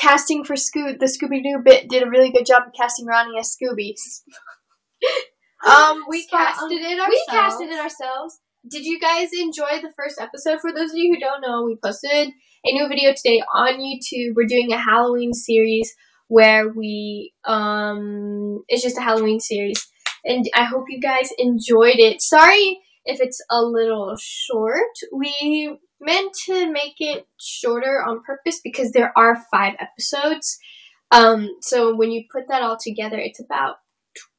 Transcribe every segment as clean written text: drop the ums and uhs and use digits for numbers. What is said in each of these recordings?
casting for the Scooby-Doo bit did a really good job of casting Roni as Scooby. We casted it ourselves. Did you guys enjoy the first episode? For those of you who don't know, we posted a new video today on YouTube. We're doing a Halloween series where it's just a Halloween series. And I hope you guys enjoyed it. Sorry if it's a little short. We meant to make it shorter on purpose because there are 5 episodes. So when you put that all together, it's about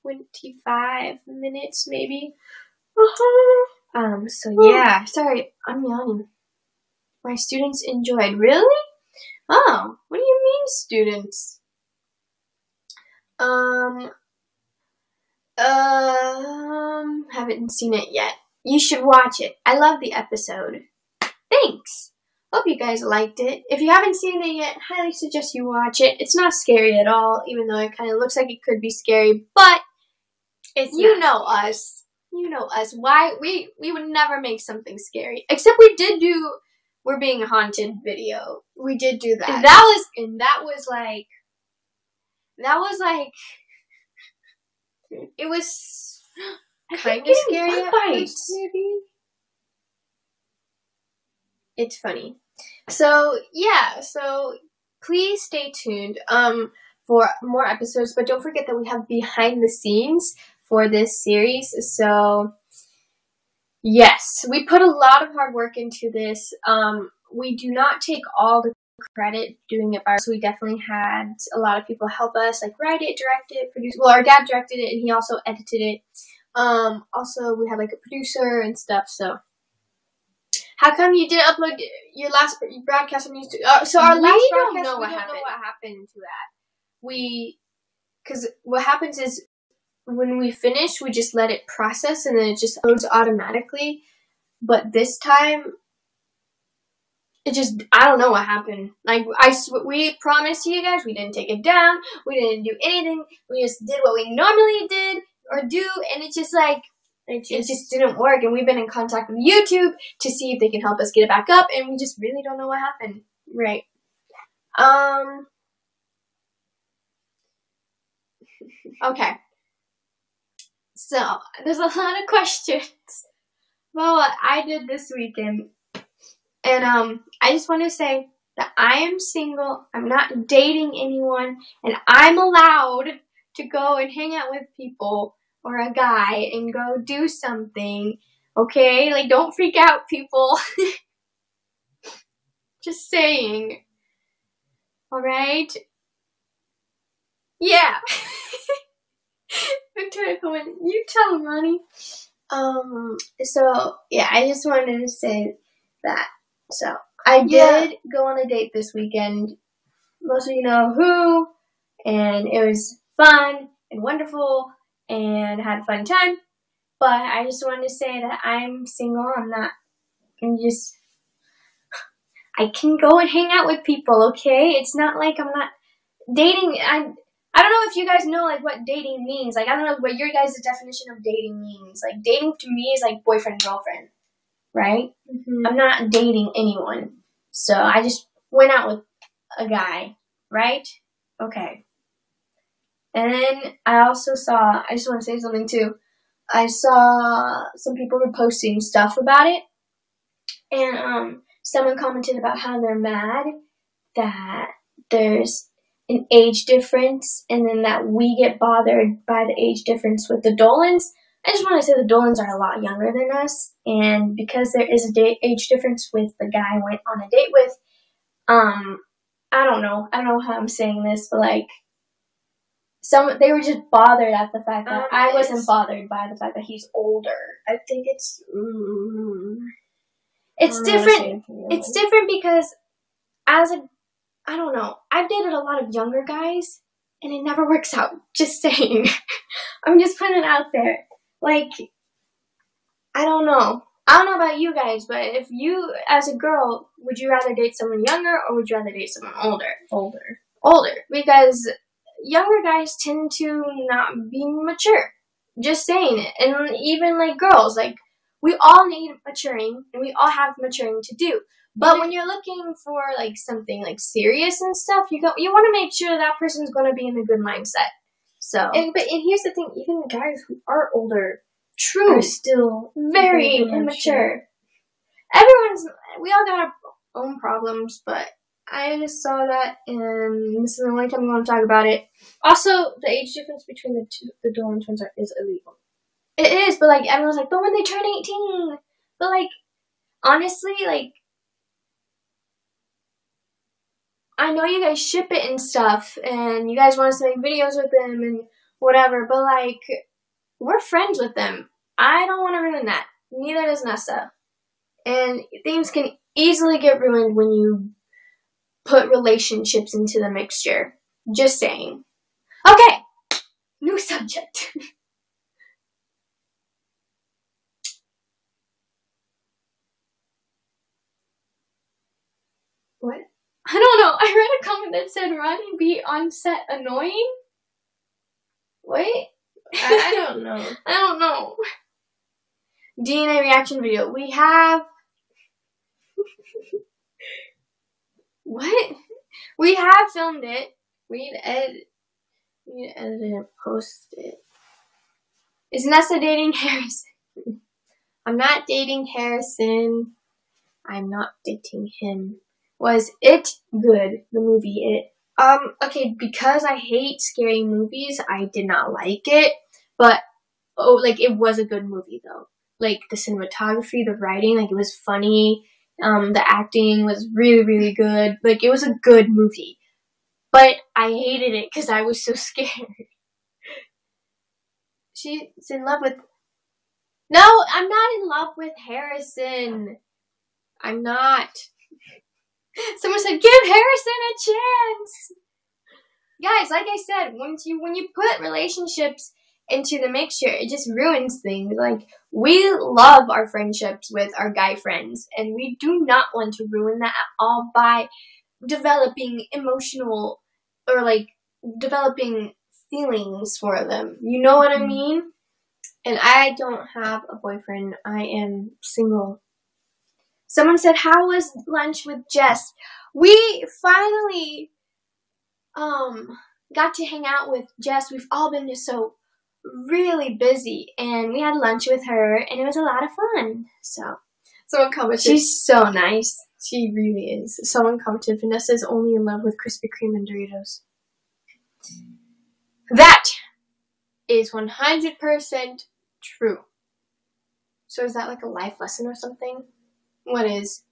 25 minutes maybe. So yeah, sorry, I'm yawning. My students enjoyed. Really? Oh, what do you mean, students? Haven't seen it yet. You should watch it. I love the episode. Thanks. Hope you guys liked it. If you haven't seen it yet, highly suggest you watch it. It's not scary at all, even though it kind of looks like it could be scary, but you know us. You know us. Why we would never make something scary. Except we did do We're Being Haunted video. We did do that. And that was like it was kind of scary at first, maybe. It's funny. So yeah, so please stay tuned for more episodes, but don't forget that we have behind the scenes for this series. So yes, we put a lot of hard work into this. We do not take all the credit doing it by ourselves. We definitely had a lot of people help us, like write it, direct it, produce. Well, our dad directed it, and he also edited it. Also, we had like a producer and stuff. So, how come you didn't upload your last broadcast on YouTube? So our last broadcast, we don't know what happened to that. Because what happens is when we finish, we just let it process, and then it just loads automatically. But this time, I don't know what happened. Like, we promised you guys, we didn't take it down, we didn't do anything, we just did what we normally did, or do, and it's just like, it just didn't work, and we've been in contact with YouTube to see if they can help us get it back up, and we just really don't know what happened. Right. Okay. So, there's a lot of questions about what I did this weekend. And I just want to say that I am single, I'm not dating anyone, and I'm allowed to go and hang out with people or a guy and go do something, okay? Like, don't freak out, people. Just saying. Alright? Yeah. Victoria Cohen, you tell him, Ronnie. So, yeah, I just wanted to say that. So, I did go on a date this weekend. Most of you know who, and it was fun and wonderful, and had a fun time. But I just wanted to say that I'm single. I can go and hang out with people, okay? It's not like I'm not dating. I don't know if you guys know, like, what dating means. Like, I don't know what your guys' definition of dating means. Like, dating to me is like boyfriend, girlfriend. Right? Mm-hmm. I'm not dating anyone. So I just went out with a guy. Right? Okay. And then I just want to say something too. I saw some people were posting stuff about it. And someone commented about how they're mad that there's an age difference, and then that we get bothered by the age difference with the Dolans. I just want to say the Dolans are a lot younger than us, and because there is a age difference with the guy I went on a date with, I don't know how I'm saying this, but like, they were just bothered at the fact that I wasn't bothered by the fact that he's older. I think it's different. It's different because I don't know. I've dated a lot of younger guys, and it never works out. Just saying. I'm just putting it out there. Like, I don't know. I don't know about you guys, but if you, as a girl, would you rather date someone younger or would you rather date someone older? Older. Because younger guys tend to not be mature. Just saying it. And even, like, girls, like, we all need maturing, and we all have maturing to do. But when you're looking for, like, something, like, serious and stuff, you want to make sure that person's going to be in a good mindset. So. And here's the thing, even the guys who are older are still very immature. We all got our own problems, but I just saw that, and this is the only time I'm going to talk about it. Also, the age difference between the Dolan twins is illegal. It is, but, like, everyone's like, but when they turn 18. But, like, honestly, like, I know you guys ship it and stuff, and you guys want us to make videos with them and whatever, but, like, we're friends with them. I don't want to ruin that. Neither does Nessa. And things can easily get ruined when you put relationships into the mixture. Just saying. Okay, new subject. What? I don't know. I read a comment that said Roni be on set annoying. Wait. I don't know. I don't know. DNA reaction video. We have... What? We have filmed it. We need to edit it and post it. Is Nessa dating Harrison? I'm not dating Harrison. I'm not dating him. Was it good, the movie It? Okay, because I hate scary movies, I did not like it. But, it was a good movie, though. Like, the cinematography, the writing, like, it was funny. The acting was really, really good. Like, it was a good movie. But I hated it because I was so scared. She's in love with... No, I'm not in love with Harrison. I'm not. Someone said, give Harrison a chance. Guys, like I said, when you put relationships into the mixture, it just ruins things. Like, we love our friendships with our guy friends, and we do not want to ruin that at all by developing emotional or, like, developing feelings for them. You know what I mean? And I don't have a boyfriend. I am single. Someone said, how was lunch with Jess? We finally got to hang out with Jess. We've all been just so really busy, and we had lunch with her, and it was a lot of fun. So, someone commented, she's so nice. She really is. Someone commented, Vanessa is only in love with Krispy Kreme and Doritos. That is 100% true. So is that like a life lesson or something? What is?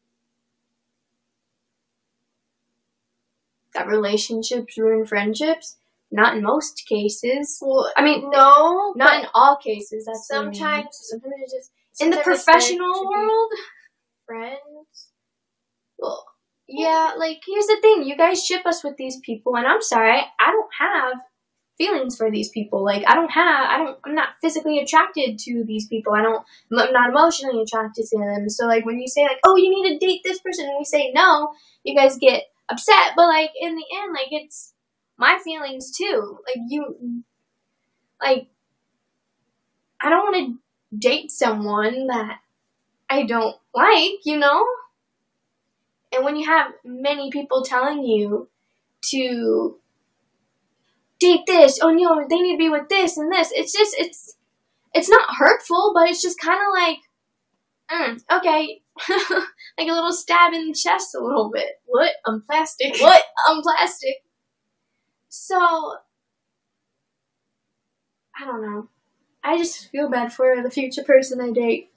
That relationships ruin friendships? Not in most cases. Well, I mean, no. Not in all cases. That's sometimes it's just... In the professional world? Friends? Well, yeah, like, here's the thing. You guys ship us with these people, and I'm sorry, I don't have feelings for these people. Like, I'm not physically attracted to these people. I'm not emotionally attracted to them. So, like, when you say, like, oh, you need to date this person, and we say no, you guys get upset. But, like, in the end, like, it's my feelings, too. Like, I don't want to date someone that I don't like, you know? And when you have many people telling you to date this, oh no, they need to be with this and this, it's not hurtful, but it's just kind of like, okay, like a little stab in the chest a little bit. What? I'm plastic. What? I'm plastic. So, I don't know. I just feel bad for the future person I date.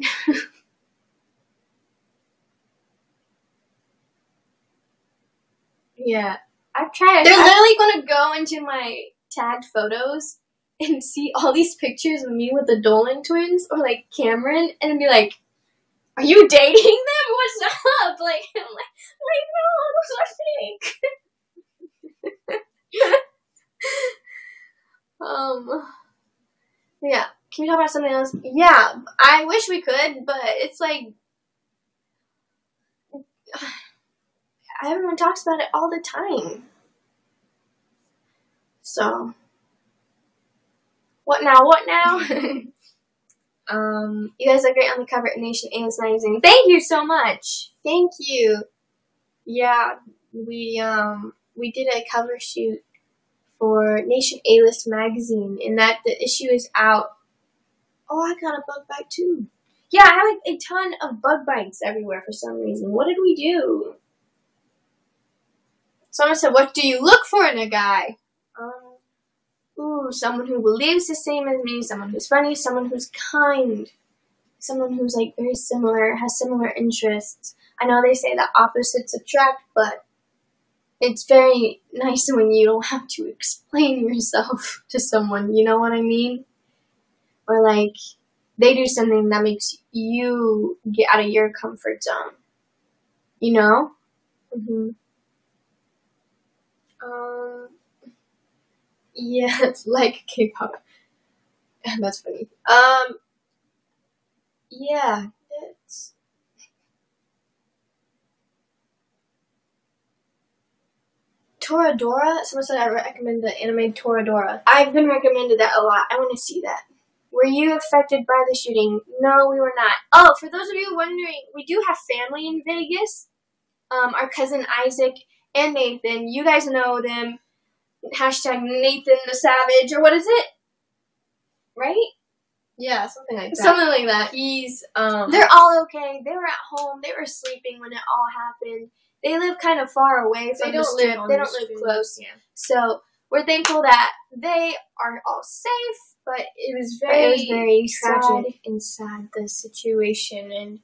Yeah, I've tried. They're literally going to go into my tagged photos and see all these pictures of me with the Dolan twins or, like, Cameron and be like, are you dating them? What's up? Like, I'm like, no, those are fake. Yeah. Can we talk about something else? Yeah, I wish we could, but it's like, everyone talks about it all the time. So, what now? What now? You guys are great on the cover of Nation Amos magazine. Thank you so much. Thank you. Yeah, we did a cover shoot for Nation A-List magazine, and that the issue is out. Oh, I got a bug bite too. Yeah, I have like a ton of bug bites everywhere for some reason. What did we do? Someone said, "What do you look for in a guy?" Someone who believes the same as me, someone who's funny, someone who's kind, someone who's like very similar, has similar interests. I know they say that opposites attract, but it's very nice when you don't have to explain yourself to someone, you know what I mean? Or like, they do something that makes you get out of your comfort zone. You know? Mm-hmm. Yeah, it's like K-pop. That's funny. Yeah, it's... Toradora? Someone said I recommend the anime Toradora. I've been recommended that a lot. I want to see that. Were you affected by the shooting? No, we were not. Oh, for those of you wondering, we do have family in Vegas. Our cousin Isaac and Nathan. You guys know them. Hashtag Nathan the Savage, or what is it? Right? Yeah, something like that. Something like that. He's, they're all okay. They were at home. They were sleeping when it all happened. They live kind of far away from the strip. They don't live close. Yeah. So, we're thankful that they are all safe, but it was very tragic and sad, the situation, and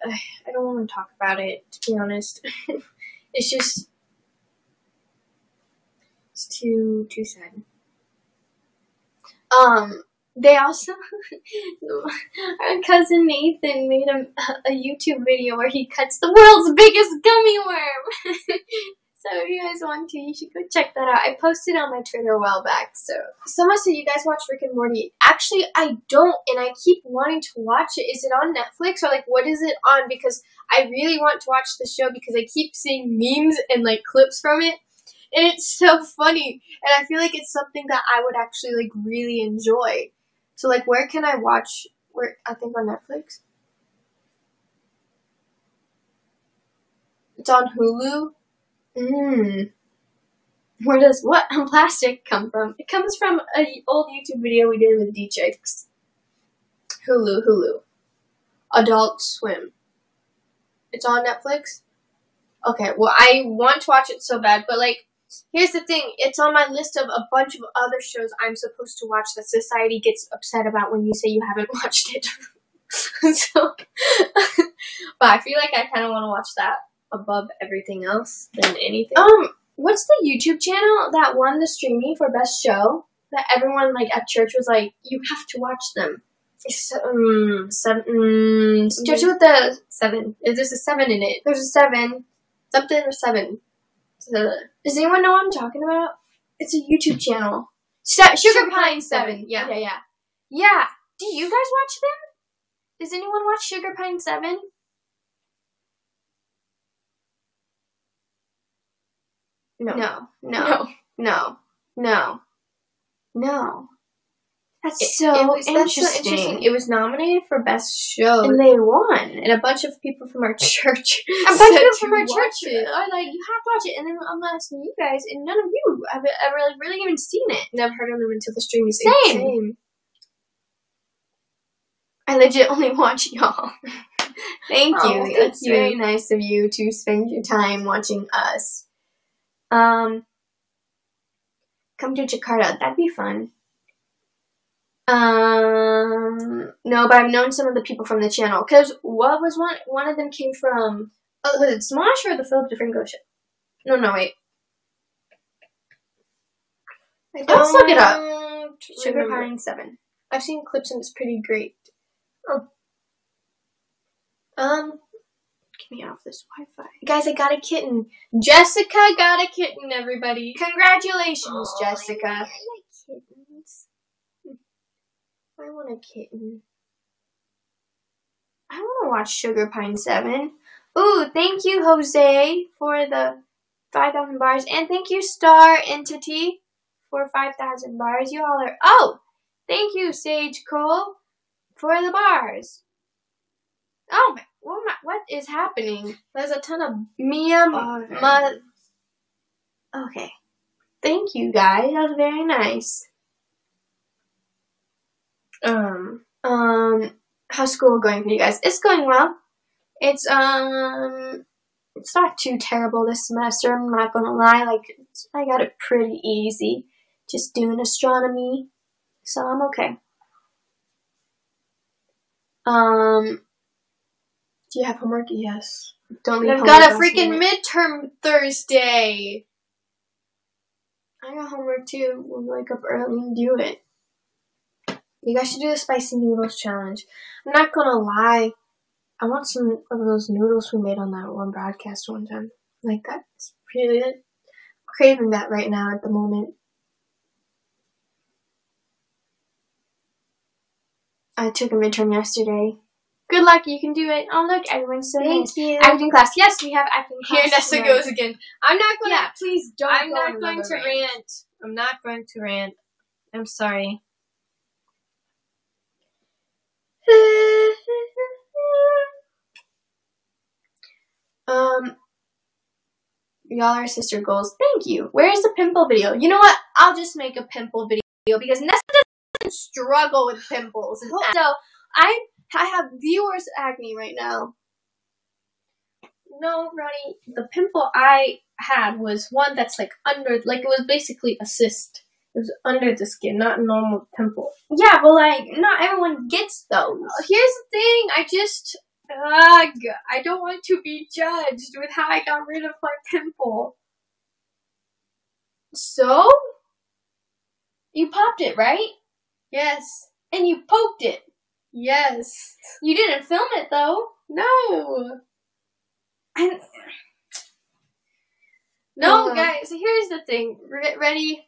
I don't want to talk about it, to be honest. It's just, it's too sad. They also, our cousin Nathan made a YouTube video where he cuts the world's biggest gummy worm. So if you guys want to, you should go check that out. I posted on my Twitter a while back. So someone said you guys watch Rick and Morty. Actually, I don't, and I keep wanting to watch it. Is it on Netflix, or like what is it on? Because I really want to watch the show because I keep seeing memes and like clips from it. And it's so funny. And I feel like it's something that I would actually like really enjoy. So like where can I watch? I think on Netflix. It's on Hulu. Where does what on plastic come from? It comes from an old YouTube video we did with D-Chicks. Hulu. Adult Swim. It's on Netflix? Okay, well I want to watch it so bad, but like, here's the thing, it's on my list of a bunch of other shows I'm supposed to watch that society gets upset about when you say you haven't watched it. So, but I feel like I kind of want to watch that above everything else than anything. What's the YouTube channel that won the streaming for best show? That everyone like at church was like, you have to watch them. Starts with the 7. There's a 7 in it. There's a 7. Something or 7. Does anyone know what I'm talking about? It's a YouTube channel. Sugar Pine 7. Yeah. Do you guys watch them? Does anyone watch Sugar Pine 7? No. That's so interesting. It was nominated for Best Show. And they won. And a bunch of people from our church are like, you have to watch it. And then I'm asking you guys, and none of you have ever like, really even seen it. Never heard of them until the stream. Same. I legit only watch y'all. Thank you. That's very nice of you to spend your time watching us. Come to Jakarta. That'd be fun. No, but I've known some of the people from the channel. Because what was one of them came from, was it Smosh or the Philip DeFranco show? No, wait. Let's look it up. Sugar Pine 7. I've seen clips and it's pretty great. Get me off this Wi-Fi. Guys, I got a kitten. Jessica got a kitten, everybody. Congratulations, Jessica. I like kittens. I want a kitten. I want to watch Sugar Pine 7. Ooh, thank you, Jose, for the 5,000 bars. And thank you, Star Entity, for 5,000 bars. You all are... Oh! Thank you, Sage Cole, for the bars. Oh, What is happening? There's a ton of Okay. Thank you, guys. That was very nice. How's school going for you guys? It's going well. It's not too terrible this semester. I'm not gonna lie. Like, I got it pretty easy. Just doing astronomy, so I'm okay. Do you have homework? Yes. Don't leave. I've got a freaking midterm Thursday. I got homework too. We'll wake up early and do it. You guys should do the spicy noodles challenge. I'm not gonna lie. I want some of those noodles we made on that one broadcast one time. Like, that's really it. I'm craving that right now at the moment. I took a midterm yesterday. Good luck, you can do it. Oh, look, everyone's so nice. Thank you. Acting class. Yes, we have acting class. Here Nessa tonight. goes again. I'm not going to. Yeah, please don't. I'm not going to rant. I'm not going to rant. I'm sorry. Y'all are sister goals. Thank you. Where's the pimple video? You know what? I'll just make a pimple video because Nessa doesn't struggle with pimples. And so I have viewers acne right now. No, Roni, the pimple I had was one that's like under, like it was basically a cyst. It was under the skin, not a normal pimple. Yeah, but like, not everyone gets those. Here's the thing, I don't want to be judged with how I got rid of my pimple. So? You popped it, right? Yes. And you poked it? Yes. You didn't film it, though? No. No, guys, here's the thing. Ready?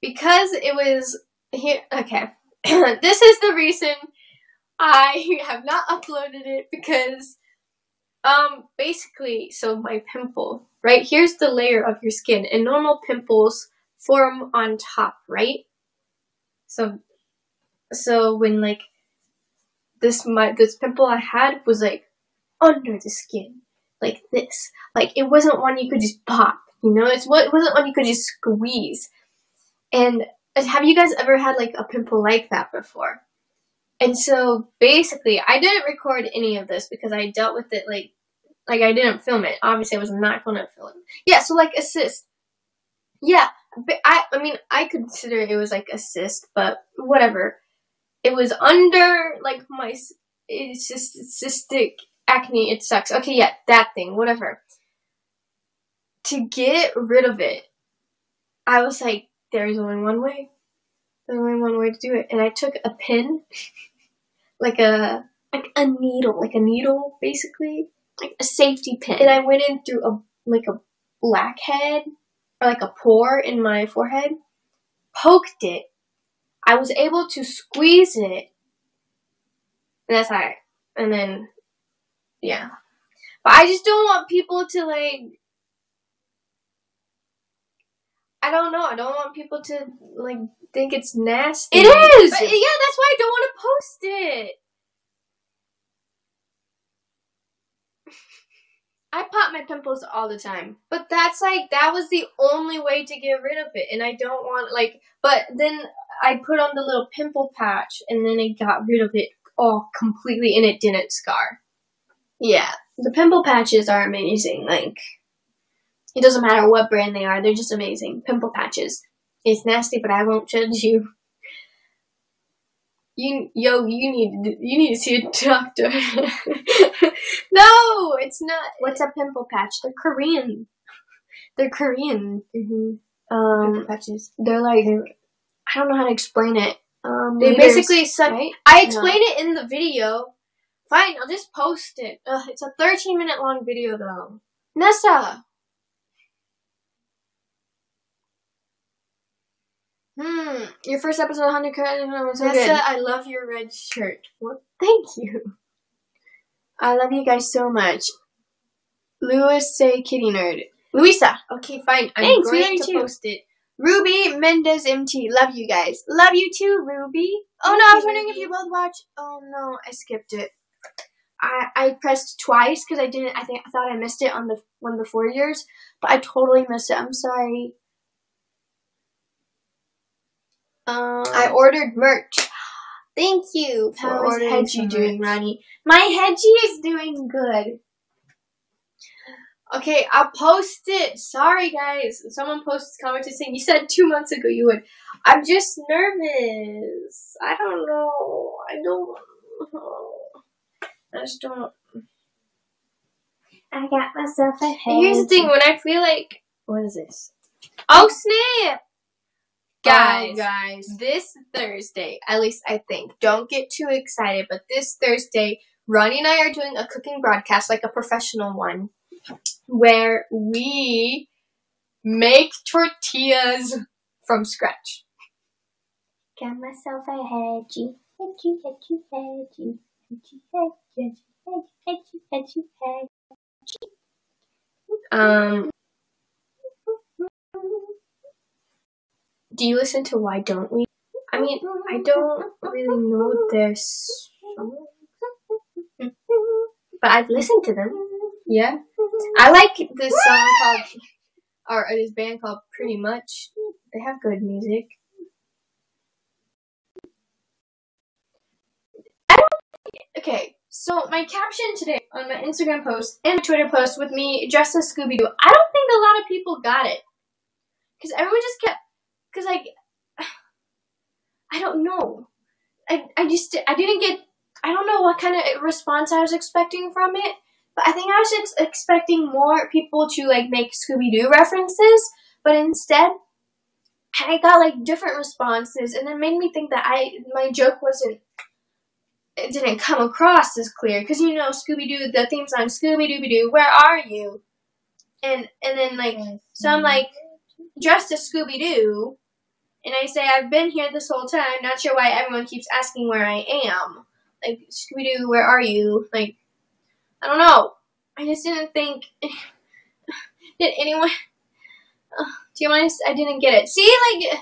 Because it was here. Okay. This is the reason I have not uploaded it because, basically, so my pimple, right? Here's the layer of your skin, and normal pimples form on top, right? So when, like, this pimple I had was, like, under the skin, like this. Like, it wasn't one you could just pop, you know? It wasn't one you could just squeeze. And have you guys ever had, like, a pimple like that before? And so, basically, I didn't record any of this because I dealt with it, like I didn't film it. Obviously, I was not going to film it. Yeah, so, like, a cyst. Yeah, but I mean, I consider it was, like, a cyst, but whatever. It was under, like, it's just cystic acne. It sucks. Okay, yeah, that thing, whatever. To get rid of it, I was like, there's only one way. There's only one way to do it. And I took a pin, like a needle, basically, like a safety pin. And I went in through a blackhead, or like a pore in my forehead, poked it. I was able to squeeze it. And that's how and then, yeah. But I just don't want people to, like, I don't know. I don't want people to, like, think it's nasty. It is! But, yeah, that's why I don't want to post it. I pop my pimples all the time. But that's, like, that was the only way to get rid of it. And I don't want, like, but then I put on the little pimple patch, and then it got rid of it all completely, and it didn't scar. Yeah. The pimple patches are amazing. Like, it doesn't matter what brand they are. They're just amazing. Pimple patches. It's nasty, but I won't judge you. You need to see a doctor. No, it's not. What's a pimple patch? They're Korean. Pimple patches. They're like, I don't know how to explain it. They basically suck. Right? I explained it in the video. Fine, I'll just post it. It's a 13-minute long video, though. Nessa! Your first episode of 100 was so Nessa, good. I love your red shirt. Well, thank you. I love you guys so much. Louis, say kitty nerd. Louisa. Okay, fine. I'm going to post it. Ruby Mendez MT. Love you guys. Love you too, Ruby. Oh no, I was wondering if you both watch. Oh no, I skipped it. I pressed twice because I thought I missed it on the one before yours, but I totally missed it. I'm sorry. I ordered merch. Thank you for How is ordering Hedgie some doing, merch. Roni? My Hedgie is doing good. Okay, I'll post it. Sorry, guys. Someone commented saying, you said 2 months ago you would. I'm just nervous. I don't know. I just don't. I got myself a Hedgie. Here's the thing. When I feel like... What is this? Oh, snap! Guys, this Thursday, at least I think, don't get too excited, but this Thursday, Roni and I are doing a cooking broadcast, like a professional one, where we make tortillas from scratch. Got myself a Hedgie. Hedgie, Hedgie, Hedgie. Hedgie, Hedgie, Hedgie, Hedgie, Hedgie, Hedgie. Do you listen to Why Don't We? I mean, I don't really know their songs, but I've listened to them. Yeah. I like this song called, or this band called Pretty Much. They have good music. Okay, so my caption today on my Instagram post and Twitter post with me dressed as Scooby-Doo, I don't think a lot of people got it. Because everyone just kept, because like, I don't know. I didn't get, I don't know what kind of response I was expecting from it, but I think I was expecting more people to like make Scooby-Doo references, but instead, I got like different responses, and it made me think that my joke it didn't come across as clear, because you know Scooby-Doo, the theme song, Scooby-Dooby-Doo, where are you? And then like, so I'm like, dressed as Scooby-Doo, and I say, I've been here this whole time, not sure why everyone keeps asking where I am. Like, Scooby-Doo, where are you? Like, I don't know. I just didn't think, did anyone, do you mind, I didn't get it. See, like,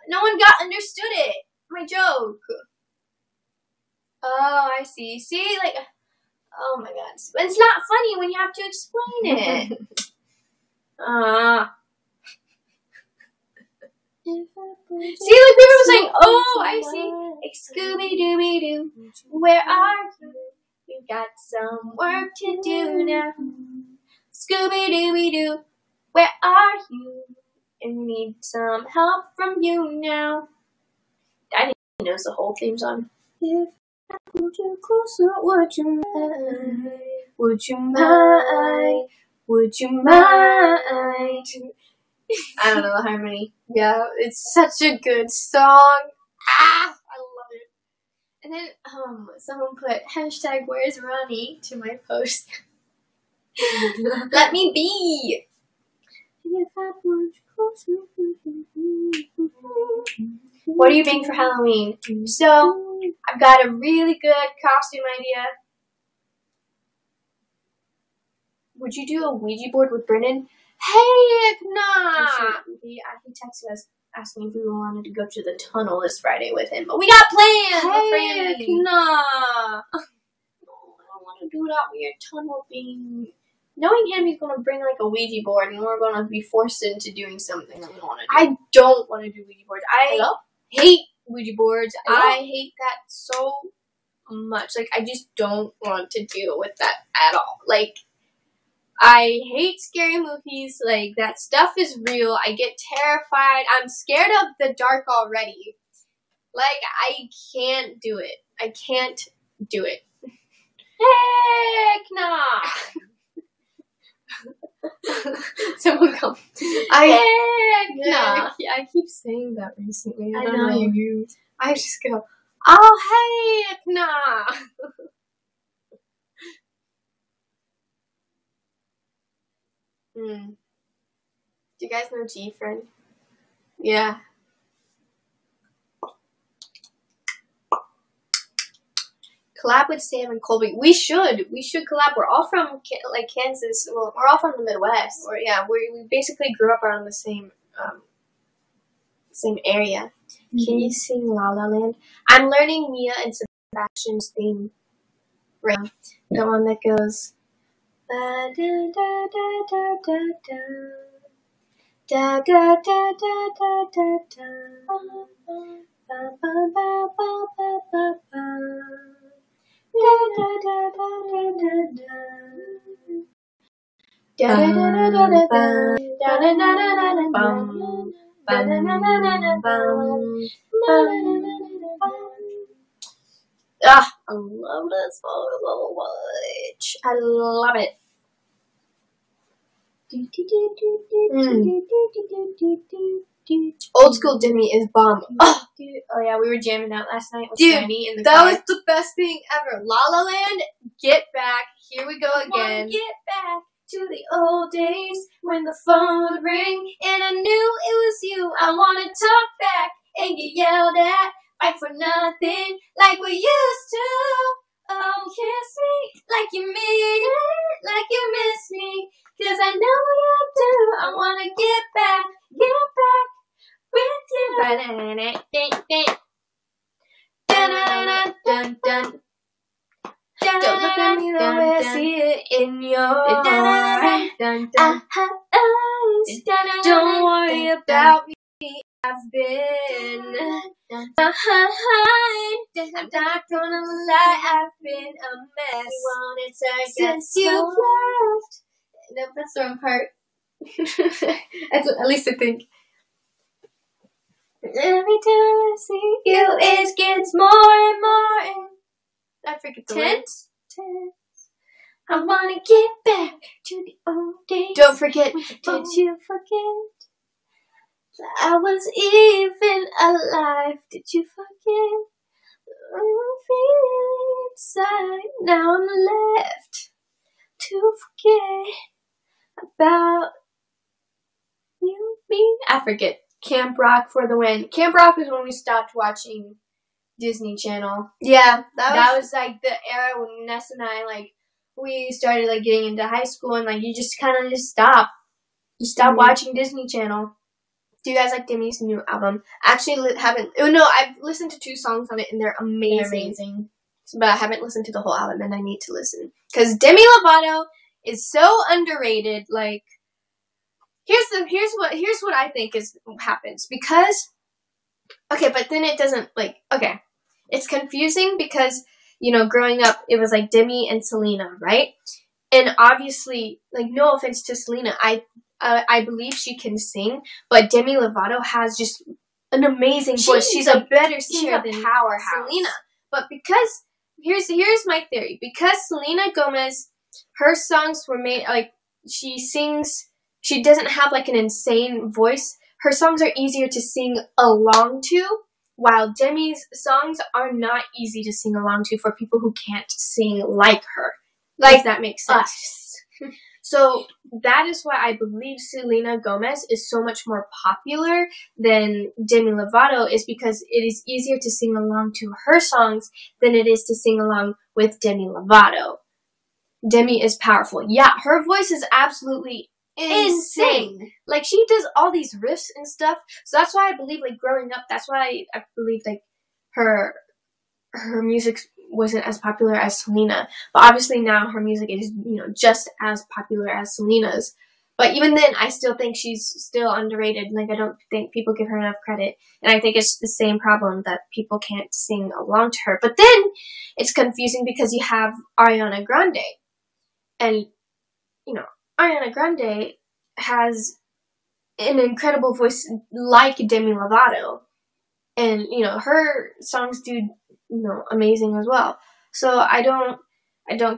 no one understood it, my joke. Oh, I see. See, like, oh my god. It's not funny when you have to explain it. See, like, people were saying, oh, I see. Like, Scooby-Dooby-Doo, where are you? We've got some work to do now. Scooby-Dooby-Doo, where are you? And we need some help from you now. I think he knows the whole theme song. If I pulled you closer, would you mind? Would you mind? Would you mind? I don't know the harmony. Yeah, it's such a good song. I love it. And then someone put hashtag where's Roni to my post. Let me be. What are you being for Halloween? So, I've got a really good costume idea. Would you do a Ouija board with Brennan? Heck nah! He texted us asking if we wanted to go to the tunnel this Friday with him. But we got plans! Heck nah! I don't want to do that weird tunnel thing. Knowing him, he's going to bring like a Ouija board and we're going to be forced into doing something that we don't want to do. I don't want to do Ouija boards. I hate Ouija boards. I hate that so much. Like, I just don't want to deal with that at all. Like, I hate scary movies. Like, that stuff is real. I get terrified. I'm scared of the dark already. Like, I can't do it. I can't do it. Heck nah! Someone come. Heck nah! I keep saying that recently. I don't know. You do. I just go, oh, heck nah! Do you guys know G-Friend? Yeah. Collab with Sam and Colby. We should collab. We're all from like Kansas. Well, we're all from the Midwest. Or yeah, we basically grew up around the same area. Can you sing La La Land? I'm learning Mia and Sebastian's theme right? The one that goes. Ah, I love this song so much. I love it. Old school Demi is bomb. Oh yeah, we were jamming out last night with Danny in the car. That was the best thing ever. La La Land, Get Back. Here we go again. Get back to the old days when the phone would ring and I knew it was you. I wanna talk back and get yelled at, fight for nothing like we used to. Oh, kiss me like you mean it, like you miss me, 'cause I know you do. I wanna get back with you. Don't look at me the way I see it in your eyes. Don't worry about me, I've been behind. I'm not gonna lie, I've been a mess since you left. No, that's the wrong part. At least I think. Every time I see you, it gets more and more I forget the intense. I wanna get back to the old days. Don't forget. Did you forget that I was even alive? Did you forget? I'm feeling inside. Now I'm left to forget about you, me. I forget. Camp Rock for the win. Camp Rock is when we stopped watching Disney Channel. Yeah, that was like the era when Ness and I, like, we started like getting into high school, and like you just kind of just stop. You stop watching Disney Channel. Do you guys like Demi's new album? Actually, haven't. Oh no, I've listened to 2 songs on it, and they're amazing. But I haven't listened to the whole album, and I need to listen because Demi Lovato is so underrated. Like, here's what I think happens because. Okay, but then it doesn't, like, okay. It's confusing because, you know, growing up, it was, like, Demi and Selena, right? And obviously, like, no offense to Selena, I believe she can sing, but Demi Lovato has just an amazing voice. She's a better singer than powerhouse. Selena. But because, here's my theory. Because Selena Gomez, her songs were made, like, she doesn't have, like, an insane voice. Her songs are easier to sing along to, while Demi's songs are not easy to sing along to for people who can't sing like her. Like, if that makes sense. Us. So that is why I believe Selena Gomez is so much more popular than Demi Lovato, is because it is easier to sing along to her songs than it is to sing along with Demi Lovato. Demi is powerful. Yeah, her voice is absolutely insane. Like, she does all these riffs and stuff. So that's why I believe, like, growing up, that's why I believe, like, her music wasn't as popular as Selena. But obviously now her music is, you know, just as popular as Selena's. But even then, I still think she's still underrated. Like, I don't think people give her enough credit. And I think it's the same problem that people can't sing along to her. But then it's confusing because you have Ariana Grande. And, you know, Ariana Grande has an incredible voice like Demi Lovato. And, you know, her songs do, you know, amazing as well. So I don't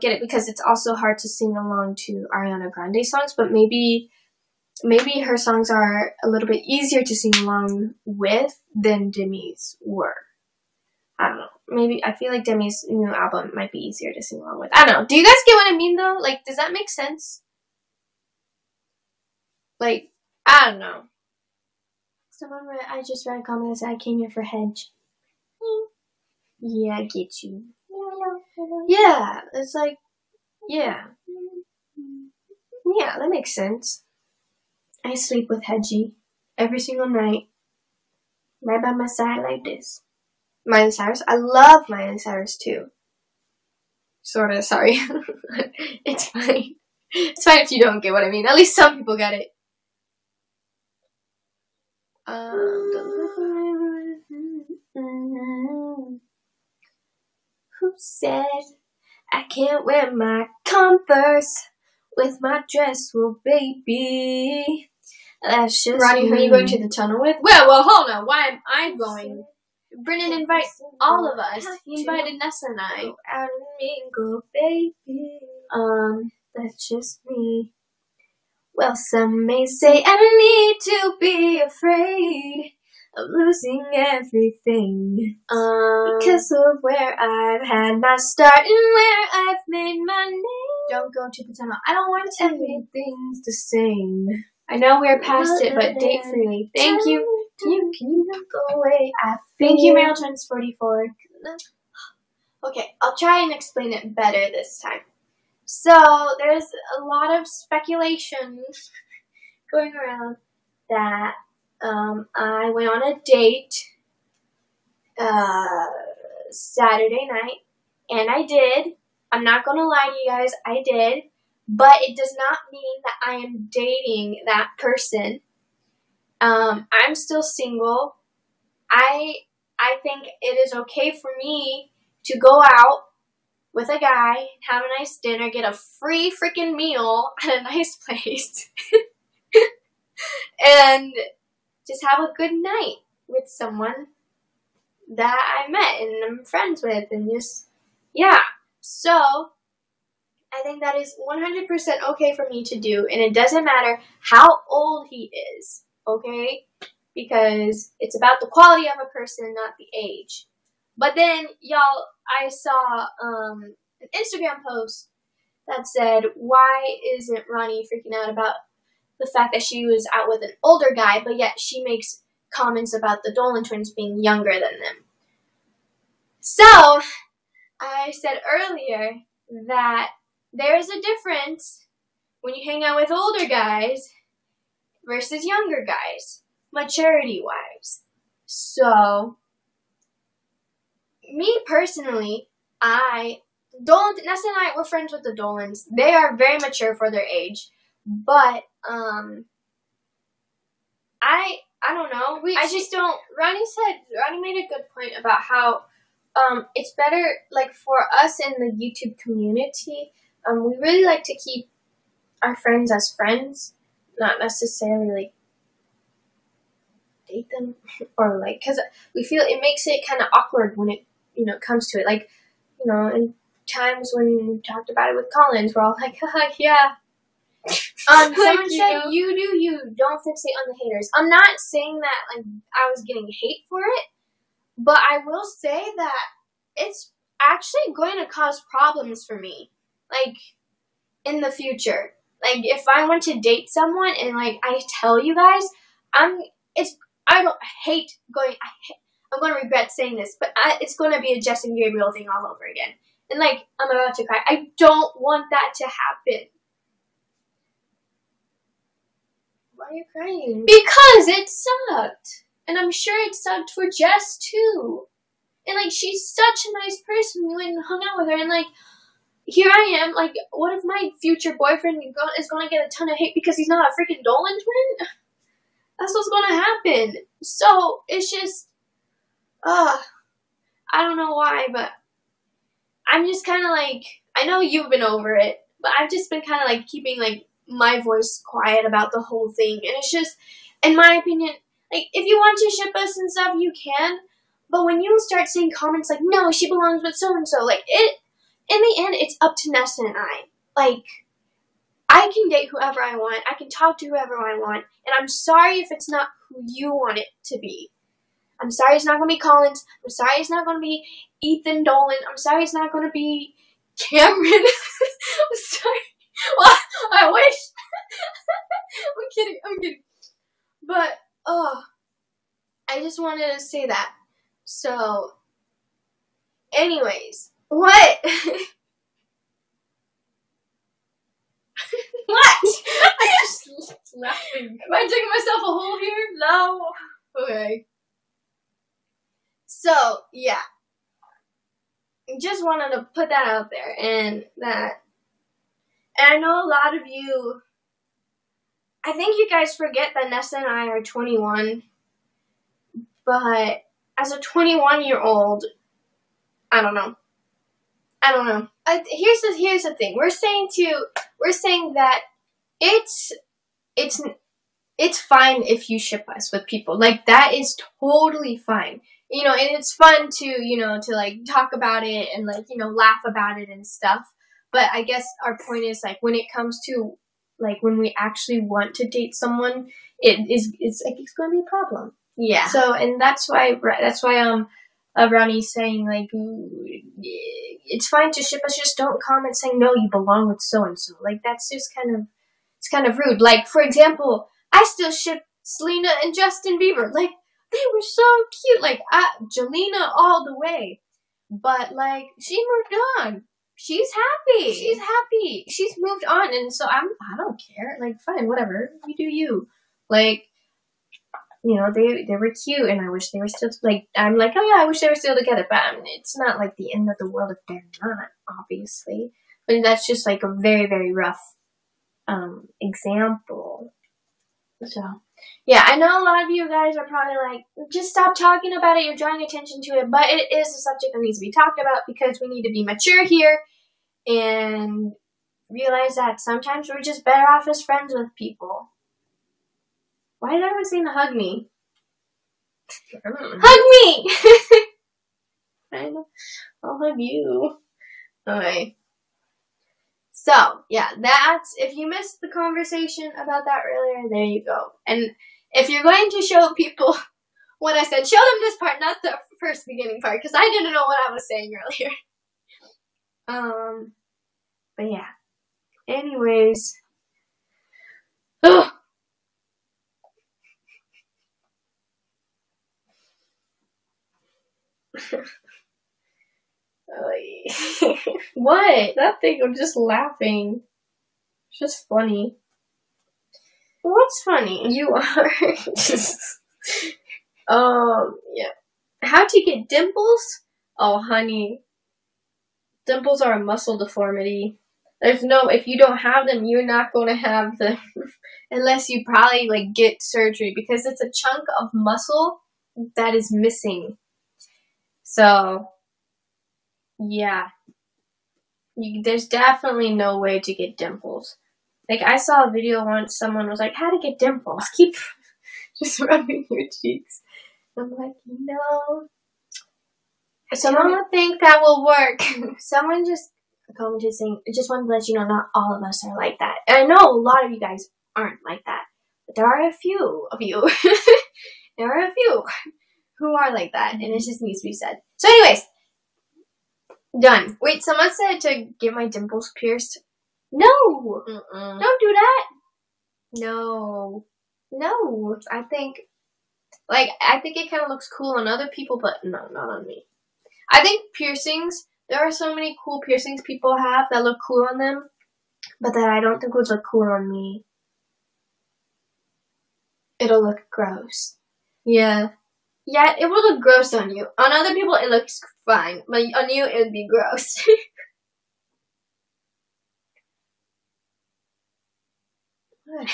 get it, because it's also hard to sing along to Ariana Grande songs, but maybe her songs are a little bit easier to sing along with than Demi's were. I don't know. Maybe I feel like Demi's new album might be easier to sing along with. I don't know. Do you guys get what I mean, though? Like, does that make sense? Like, I don't know. I just read a comment that said, I came here for Hedge. Yeah, I get you. Yeah, it's like, yeah. Yeah, that makes sense. I sleep with Hedgie every single night. Right by my side like this. Miley Cyrus. I love Miley Cyrus too. Sorta, sorry. It's fine. It's fine if you don't get what I mean. At least some people get it. Who said I can't wear my Converse with my dress? Well, baby, that's just Roni, who are you going to the tunnel with? Well, hold on. Why am I going? Brennan invites all of us. He invited Nessa and I. Go out and mingle, baby. That's just me. Well, some may say I don't need to be afraid of losing everything. Because of where I've had my start and where I've made my name. Don't go to the tunnel. I don't want to. Everything's the same. I know we're past it, but date freely. Thank you. Can you go away? Thank you, MerrellTwins 44. Okay, I'll try and explain it better this time. So, there's a lot of speculation going around that I went on a date Saturday night, and I did. I'm not going to lie to you guys, I did. But it does not mean that I am dating that person. I'm still single. I think it is okay for me to go out with a guy, have a nice dinner, get a free freaking meal at a nice place, and just have a good night with someone that I met and I'm friends with, and just, yeah. So, I think that is 100% okay for me to do, and it doesn't matter how old he is, okay? Because it's about the quality of a person, not the age. But then, y'all, I saw an Instagram post that said, why isn't Roni freaking out about the fact that she was out with an older guy, but yet she makes comments about the Dolan twins being younger than them? So, I said earlier that there is a difference when you hang out with older guys versus younger guys, maturity-wise. So, me personally, Nessa and I, we're friends with the Dolans. They are very mature for their age, but, I don't know. Roni made a good point about how, it's better, like, for us in the YouTube community, we really like to keep our friends as friends, not necessarily, like, date them, or, like, because we feel it makes it kind of awkward when it, comes to it. Like, in times when we talked about it with Collins, we're all like, haha, yeah. Someone said, you do you, don't fixate on the haters. I'm not saying that, like, I was getting hate for it, but I will say that it's actually going to cause problems for me, like, in the future. Like, if I want to date someone and, like, I tell you guys, I'm going to regret saying this, but it's going to be a Jess and Gabriel thing all over again. And, like, I'm about to cry. I don't want that to happen. Why are you crying? Because it sucked. And I'm sure it sucked for Jess, too. And, like, she's such a nice person. We went and hung out with her. And, like, here I am. Like, what if my future boyfriend is going to get a ton of hate because he's not a freaking Dolan twin? That's what's going to happen. So, it's just, I don't know why, but I'm just kind of like, I know you've been over it, but I've just been kind of like keeping like my voice quiet about the whole thing. And it's just, in my opinion, like, if you want to ship us and stuff, you can. But when you start saying comments like, no, she belongs with so-and-so, like, in the end, it's up to Nessa and I. Like, I can date whoever I want. I can talk to whoever I want. And I'm sorry if it's not who you want it to be. I'm sorry it's not going to be Collins. I'm sorry it's not going to be Ethan Dolan. I'm sorry it's not going to be Cameron. I'm sorry. Well, I wish. I'm kidding. But, I just wanted to say that. So, anyways, what? What? I'm just laughing. Am I digging myself a hole here? No. Okay. So, yeah. just wanted to put that out there, and I know a lot of you, I think you guys forget that Nessa and I are 21, but as a 21-year-old, I don't know. Here's the thing. We're saying that it's fine if you ship us with people. Like, that is totally fine. You know, and it's fun to like, talk about it and, like, laugh about it and stuff. But I guess our point is, like, when it comes to, like, when we actually want to date someone, it's going to be a problem. Yeah. So, and that's why Roni's saying, like, it's fine to ship us, just don't comment saying, no, you belong with so-and-so. Like, that's just it's kind of rude. Like, for example, I still ship Selena and Justin Bieber. Like, they were so cute. Like, Jelena all the way. But, like, she moved on. She's happy. She's moved on. And so I don't care. Like, fine, whatever. You do you. Like, they were cute, and I wish they were still, like, I'm like, oh yeah, I wish they were still together, but it's not, like, the end of the world if they're not, obviously. But that's just, like, a very, very rough, example. So, yeah, I know a lot of you guys are probably like, just stop talking about it, you're drawing attention to it, but it is a subject that needs to be talked about, because we need to be mature here, and realize that sometimes we're just better off as friends with people. Why is everyone saying to hug me? Hug me! I know. I'll hug you. Okay. So, yeah, if you missed the conversation about that earlier, there you go. And if you're going to show people what I said, show them this part, not the first beginning part, because I didn't know what I was saying earlier. But yeah. Anyways. Ugh. What? That thing was just laughing. It's just funny. What's funny? You are. Yeah. How to get dimples? Oh, honey. Dimples are a muscle deformity. If you don't have them, you're not going to have them. Unless you probably, like, get surgery, because it's a chunk of muscle that is missing. So, yeah. There's definitely no way to get dimples. Like, I saw a video once, someone was like, how to get dimples? Keep just rubbing your cheeks. I'm like, no. Someone would think that will work. Someone just commented saying, I just wanted to let you know not all of us are like that. And I know a lot of you guys aren't like that. But there are a few of you. There are a few who are like that. And it just needs to be said. So anyways. Done. Wait, someone said to get my dimples pierced. No! Don't do that! No. I think it kind of looks cool on other people, but no, not on me. I think piercings, there are so many cool piercings people have that look cool on them, but that I don't think would look cool on me. It'll look gross. Yeah. Yeah, it will look gross on you. On other people, it looks fine. But on you, it would be gross. What?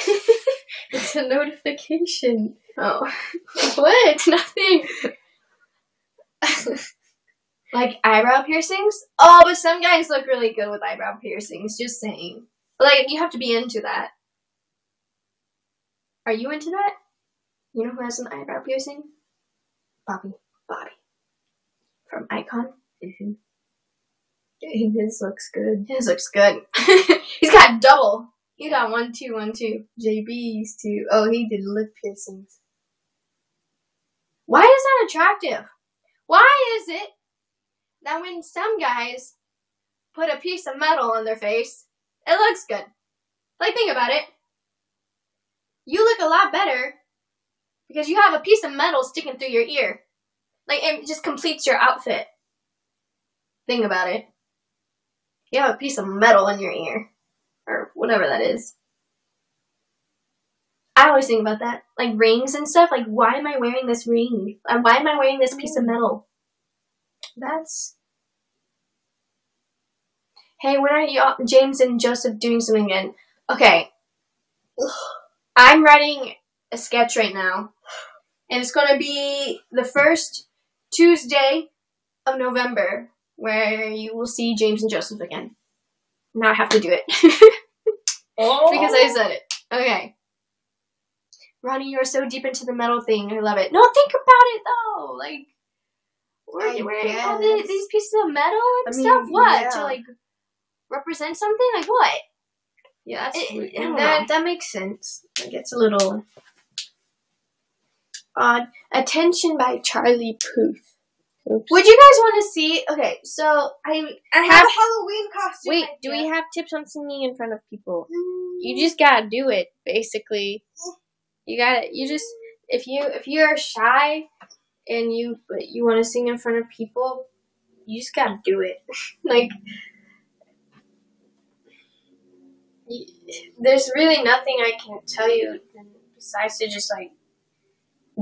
It's a notification. Oh. What? Nothing. Like eyebrow piercings? Oh, but some guys look really good with eyebrow piercings. Just saying. But, like, you have to be into that. Are you into that? You know who has an eyebrow piercing? Bobby. From Icon. Mm-hmm. His looks good. He's got double. He got 1, 2, 1, 2. JB's 2. Oh, he did lip piercings. Why is that attractive? Why is it that when some guys put a piece of metal on their face, it looks good? Like, think about it. You look a lot better because you have a piece of metal sticking through your ear. Like, it just completes your outfit. Think about it. You have a piece of metal in your ear. Or whatever that is. I always think about that. Like, rings and stuff. Like, why am I wearing this ring? Why am I wearing this piece of metal? hey, when are James and Joseph doing something again? Okay. I'm writing a sketch right now. And it's going to be the first Tuesday of November where you will see James and Joseph again. Now I have to do it. Because I said it. Okay. Roni, you're so deep into the metal thing. I love it. No, think about it, though. Like, we're all these pieces of metal and stuff. What? Yeah. To, like, represent something? Like, what? Yeah, that makes sense. Like, it's a little odd. Attention by Charlie Puth. Oops. Would you guys want to see? Okay, so I have a Halloween costume. Wait, do we have tips on singing in front of people? You just gotta do it, basically. You gotta. You just if you're shy and you want to sing in front of people, you just gotta do it. Like, there's really nothing I can tell you besides to just, like,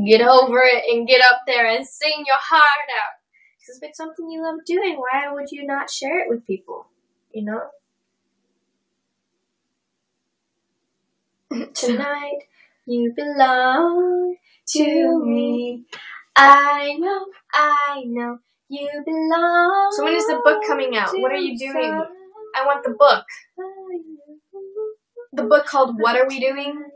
get over it and get up there and sing your heart out. Because if it's something you love doing, why would you not share it with people? You know? Tonight, you belong to me. I know, you belong. So when is the book coming out? What are you doing? I want the book. The book called What Are We Doing?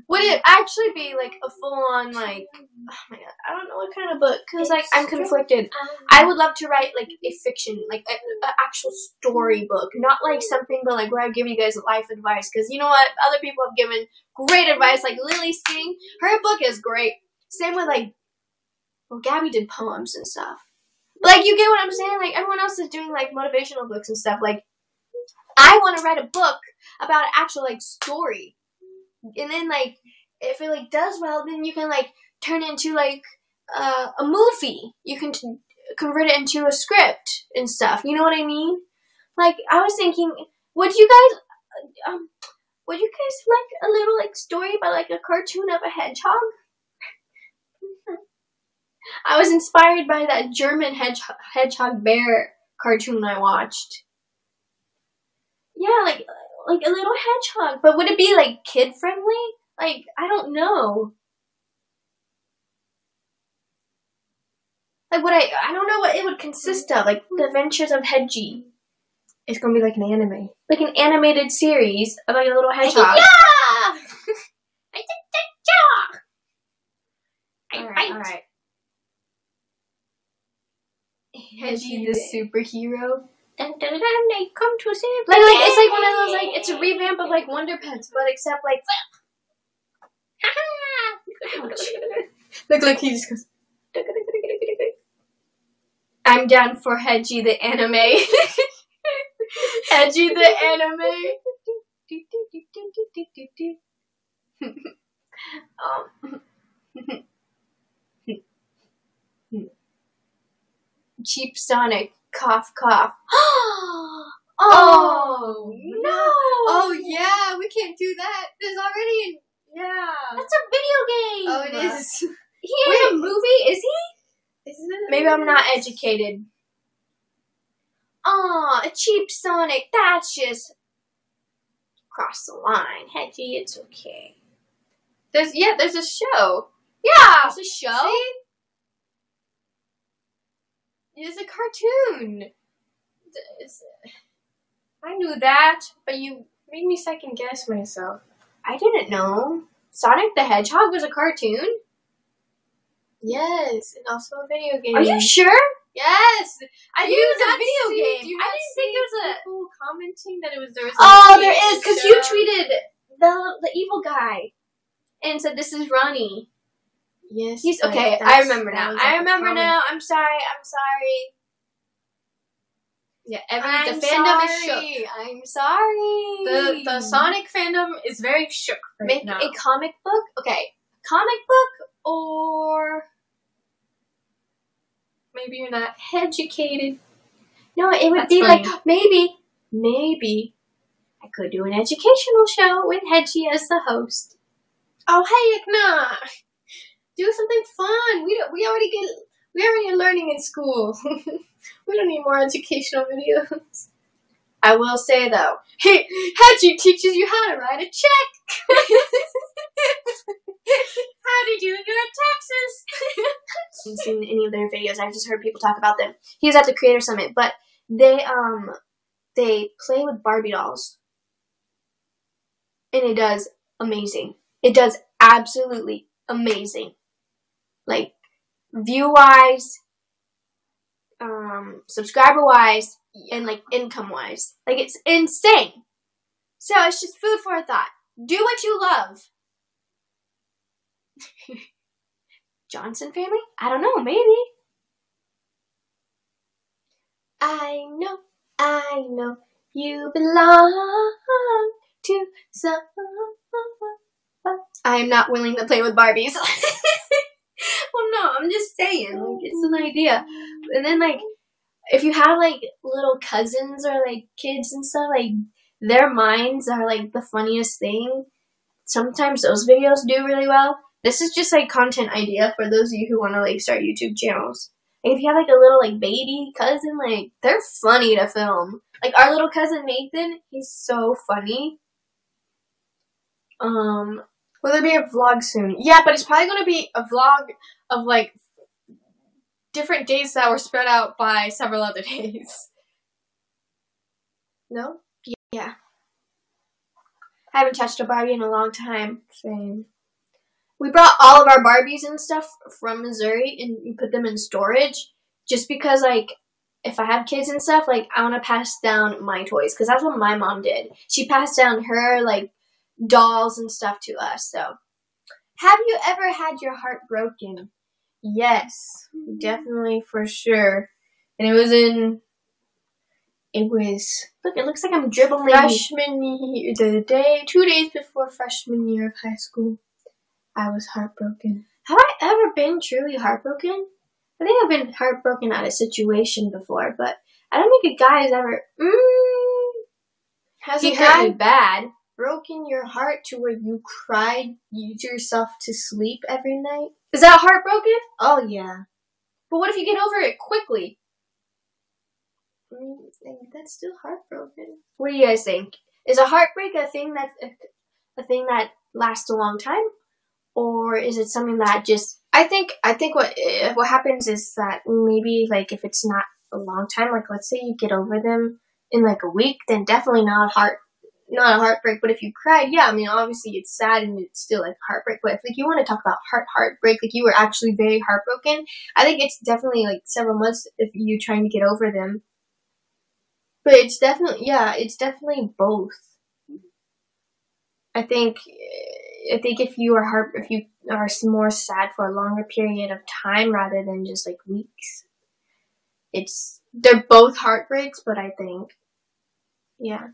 Would it actually be, like, a full-on, like, oh my god, I don't know what kind of book, because, like, I'm conflicted. I would love to write, like, a fiction, like, an actual story book, not, like, something, but, like, where I give you guys life advice, because, you know what, other people have given great advice, like, Lily Singh, her book is great. Same with, like, well, Gabby did poems and stuff. But, like, you get what I'm saying? Like, everyone else is doing, like, motivational books and stuff. Like, I want to write a book about an actual, like, story. And then, like, if it, like, does well, then you can, like, turn it into, like, a movie. You can convert it into a script and stuff. You know what I mean? Like, I was thinking, would you guys like a little, like, story about, like, a cartoon of a hedgehog? I was inspired by that German hedgehog bear cartoon I watched. Yeah, like a little hedgehog. But would it be, like, kid-friendly? Like, I don't know. Like, I don't know what it would consist of. Like, The Adventures of Hedgie. It's gonna be like an anime. Like an animated series of, like, a little hedgehog. Yeah! Alright. Hedgie the superhero. Dun, dun, dun, they come to save like it's like one of those, like, it's a revamp of, like, Wonder Pets, but except, like, look, he just goes, I'm down for Hedgie the anime. Hedgie the anime. Cheap Sonic. Cough, cough. Oh, no. Oh, yeah, we can't do that. There's already That's a video game. Oh, it is. Wait, a movie? Is he? Maybe I'm not educated. Aw, a cheap Sonic. That's just cross the line. Hedgie, it's okay. There's a show. Yeah. There's a show? See? It's a cartoon. I knew that, but you made me second guess myself. I didn't know. Sonic the Hedgehog was a cartoon? Yes, and also a video game. Are you sure? Yes. I knew it was a video game. I didn't think there was people commenting that there was. Oh, there is, because you tweeted the evil guy and said this is Roni. Yes. He's okay. I remember now. I'm sorry. Yeah, the fandom is shook. I'm sorry. The Sonic fandom is very shook right now. Make a comic book? Okay. Comic book or maybe you're not educated. No, it would be funny. Like maybe I could do an educational show with Hedgie as the host. Oh, heck nah. Do something fun. We already get We already learning in school. We don't need more educational videos. I will say though, Hedgie teaches you how to write a check. How to do your taxes. I haven't seen any of their videos. I've just heard people talk about them. He was at the Creator Summit, but they play with Barbie dolls. And it does amazing. It does absolutely amazing. Like, view-wise, subscriber-wise, and, like, income-wise. Like, it's insane. So, it's just food for thought. Do what you love. Johnson family? I don't know, maybe. I know, you belong to someone. I am not willing to play with Barbies. Well, no, I'm just saying, like, it's an idea. And then, like, if you have, like, little cousins or, like, kids and stuff, like, their minds are, like, the funniest thing. Sometimes those videos do really well. This is just, like, content idea for those of you who want to, like, start YouTube channels. Like, if you have, like, a little, like, baby cousin, like, they're funny to film. Like, our little cousin Nathan, he's so funny. Will there be a vlog soon? Yeah, but it's probably going to be a vlog of, like, different days that were spread out by several other days. No? Yeah. I haven't touched a Barbie in a long time. Same. We brought all of our Barbies and stuff from Missouri and we put them in storage just because, like, if I have kids and stuff, like, I want to pass down my toys because that's what my mom did. She passed down her, like, dolls and stuff to us, so. Have you ever had your heart broken? Yes, definitely, for sure. And it was, look, it looks like I'm dribbling. Freshman year, 2 days before freshman year of high school, I was heartbroken. Have I ever been truly heartbroken? I think I've been heartbroken at a situation before, but I don't think a guy has ever, Has a guy bad broken your heart to where you cried yourself to sleep every night? Is that heartbroken? Oh, yeah. But what if you get over it quickly? That's still heartbroken. What do you guys think? Is a heartbreak a thing that lasts a long time? Or is it something that just... I think what happens is that maybe, like, if it's not a long time, like, let's say you get over them in, like, a week, then definitely not a heartbreak. But if you cried, yeah, I mean, obviously it's sad and it's still, like, heartbreak. But if, like, you want to talk about heartbreak, like, you were actually very heartbroken, I think it's definitely, like, several months if you're trying to get over them. But it's definitely both. I think if you are more sad for a longer period of time rather than just, like, weeks, they're both heartbreaks, but I think, yeah.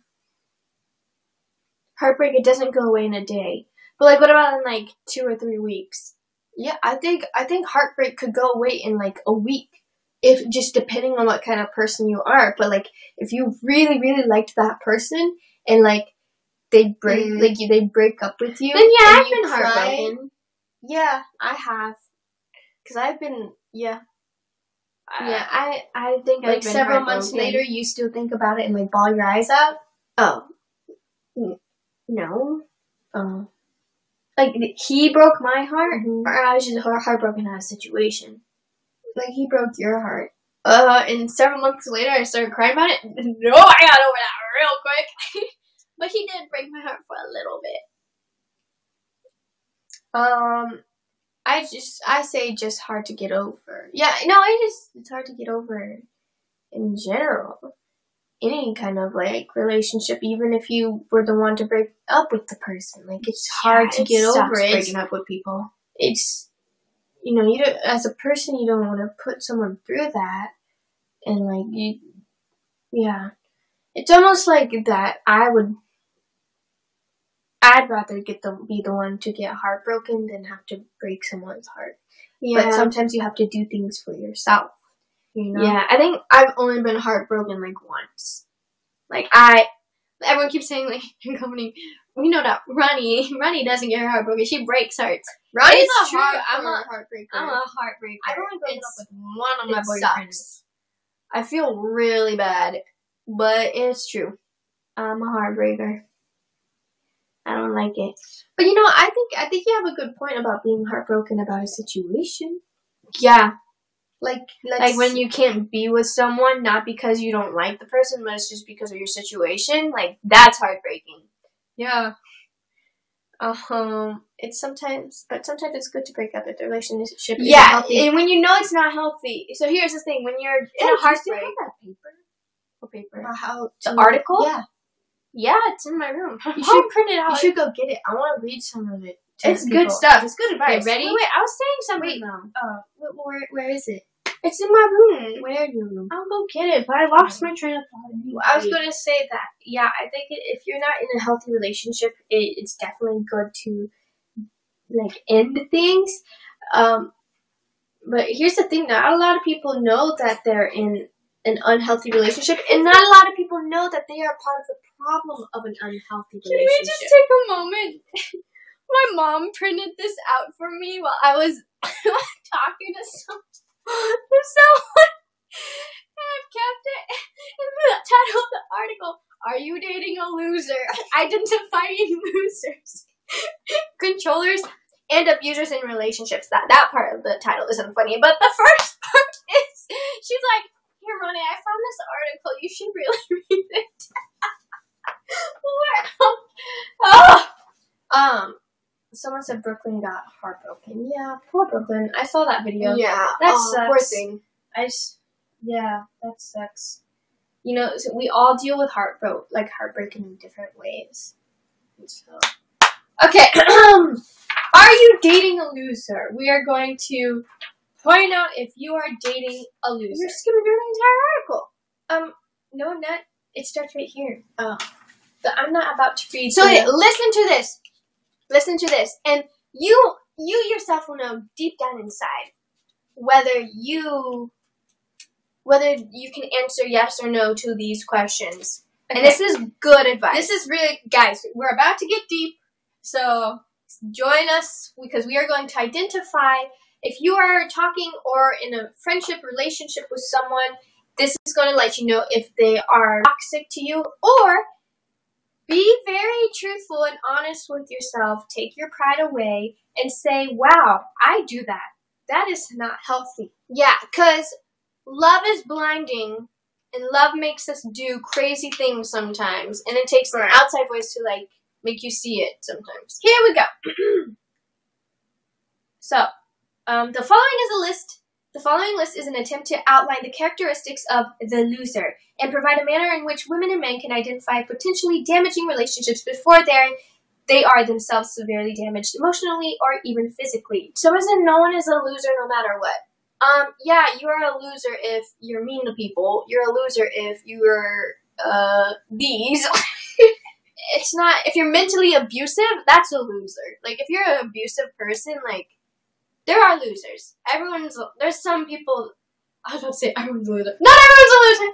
Heartbreak, it doesn't go away in a day. But, like, what about in, like, 2 or 3 weeks? Yeah, I think heartbreak could go away in, like, a week. If just depending on what kind of person you are. But, like, if you really, really liked that person and, like, they break up with you, then yeah, I've been heartbroken. Yeah, I have. Because I've been, yeah. Yeah, I think I've been several months later, you still think about it and, like, bawl your eyes out? Oh. No. Like, he broke my heart, or I was just heartbroken at a situation. Like, he broke your heart. And several months later, I started crying about it. No, I got over that real quick. But he did break my heart for a little bit. I say just hard to get over. Yeah, no, it's hard to get over in general. Any kind of, like, relationship, even if you were the one to break up with the person. Like, it's hard to get over it. Breaking up with people. It's, you know, as a person, you don't want to put someone through that. And, like, yeah. It's almost like that I'd rather be the one to get heartbroken than have to break someone's heart. Yeah. But sometimes you have to do things for yourself. You know? Yeah, I think I've only been heartbroken, like, once. Like, everyone keeps saying, like, we know that Roni doesn't get her heart broken. She breaks hearts. Roni's It's true. I'm a heartbreaker. heartbreaker. I've only broken up with one of It my boyfriends. sucks. I feel really bad, but it's true. I'm a heartbreaker. I don't like it. But you know, I think you have a good point about being heartbroken about a situation. Yeah. Like when you can't be with someone, not because you don't like the person, but it's just because of your situation. Like, that's heartbreaking. Yeah. It's sometimes it's good to break up if the relationship isn't healthy. And when you know it's not healthy. So here's the thing: when you're in a heartbreak, that paper. What paper? How the article? Yeah, it's in my room. You should print it out. You should go get it. I want to read some of it. It's good stuff. It's good advice. Okay, ready? Wait, I was saying something though. Where is it? It's in my room. Where in your room? I'll go get it, but I lost my train of thought. I was going to say that. Yeah, I think if you're not in a healthy relationship, it's definitely good to like end things. But here's the thing: not a lot of people know that they're in an unhealthy relationship, and not a lot of people know that they are part of the problem of an unhealthy relationship. Can we just take a moment? My mom printed this out for me while I was talking to someone, and I've kept it in the title of the article. Are you dating a loser? Identifying losers, controllers, and abusers in relationships. That part of the title isn't funny, but the first part is, she's like, here, Roni, I found this article. You should really read it. Someone said Brooklyn got heartbroken. Yeah, poor Brooklyn. I saw that video. Yeah, that sucks. Poor thing. Yeah, that sucks. You know, so we all deal with heartbreak in different ways. So. Okay, are you dating a loser? We are going to point out if you are dating a loser. You're skipping through the entire article. No, not. It starts right here. But I'm not about to read. So listen to this. Listen to this, and you yourself will know deep down inside whether you can answer yes or no to these questions. Okay. And this is good advice. This is really, guys, we're about to get deep, so join us because we are going to identify if you are talking or in a friendship relationship with someone. This is going to let you know if they are toxic to you, or be very truthful and honest with yourself. Take your pride away and say, wow, I do that. That is not healthy. Yeah, because love is blinding, and love makes us do crazy things sometimes, and it takes an outside voice to, like, make you see it sometimes. Here we go. So, the following is a list. The following list is an attempt to outline the characteristics of the loser and provide a manner in which women and men can identify potentially damaging relationships before they are themselves severely damaged emotionally or even physically. So isn't no one is a loser no matter what? Yeah, you're a loser if you're mean to people. You're a loser if you're, these. It's not, if you're mentally abusive, that's a loser. Like, if you're an abusive person, like, there are losers. There's some people, I was about to say everyone's a loser. Not everyone's a loser!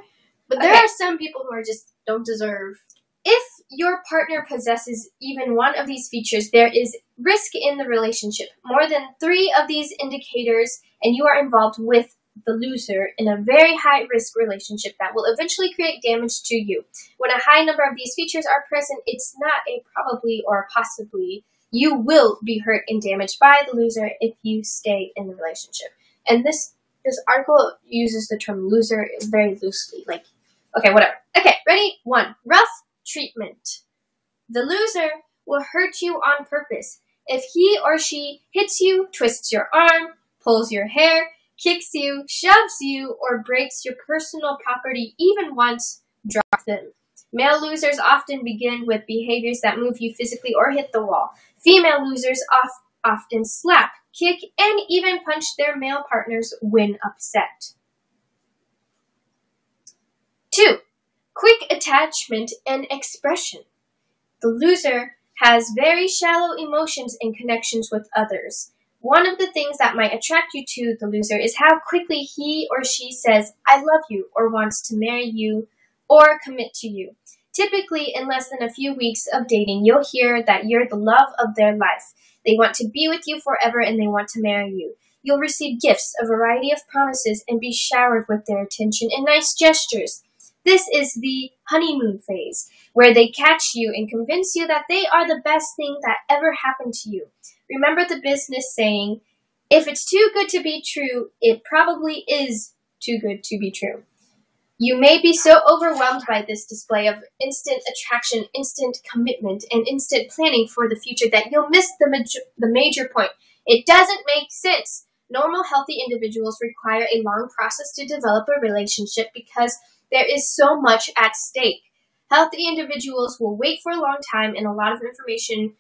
But there are some people who are just don't deserve. If your partner possesses even one of these features, there is risk in the relationship. More than 3 of these indicators, and you are involved with the loser in a very high-risk relationship that will eventually create damage to you. When a high number of these features are present, it's not a probably or possibly. You will be hurt and damaged by the loser if you stay in the relationship. And this article uses the term loser very loosely. Like, okay, whatever. Okay, ready? 1. Rough treatment. The loser will hurt you on purpose. If he or she hits you, twists your arm, pulls your hair, kicks you, shoves you, or breaks your personal property even once, drop them. Male losers often begin with behaviors that move you physically or hit the wall. Female losers often slap, kick, and even punch their male partners when upset. 2. Quick attachment and expression. The loser has very shallow emotions and connections with others. One of the things that might attract you to the loser is how quickly he or she says, I love you, or wants to marry you, or commit to you. Typically, in less than a few weeks of dating, you'll hear that you're the love of their life. They want to be with you forever and they want to marry you. You'll receive gifts, a variety of promises, and be showered with their attention and nice gestures. This is the honeymoon phase, where they catch you and convince you that they are the best thing that ever happened to you. Remember the business saying, if it's too good to be true, it probably is too good to be true. You may be so overwhelmed by this display of instant attraction, instant commitment, and instant planning for the future that you'll miss the major point. It doesn't make sense. Normal, healthy individuals require a long process to develop a relationship because there is so much at stake. Healthy individuals will wait for a long time and a lot of information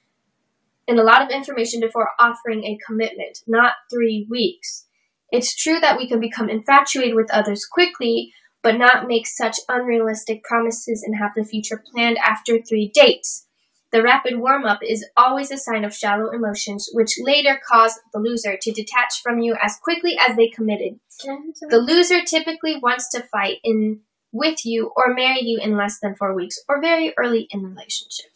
before offering a commitment, not 3 weeks. It's true that we can become infatuated with others quickly, but not make such unrealistic promises and have the future planned after 3 dates. The rapid warm-up is always a sign of shallow emotions, which later cause the loser to detach from you as quickly as they committed. The loser typically wants to fight with you or marry you in less than 4 weeks or very early in the relationship.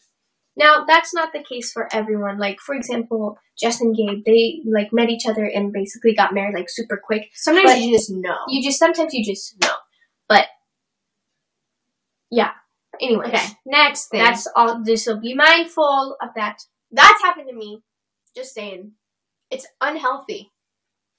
Now, that's not the case for everyone. Like, for example, Jess and Gabe, they met each other and basically got married super quick. Sometimes you just know. Sometimes you just know. But yeah. Anyways. Okay, next thing. That's all. So be mindful of that. That's happened to me. Just saying. It's unhealthy.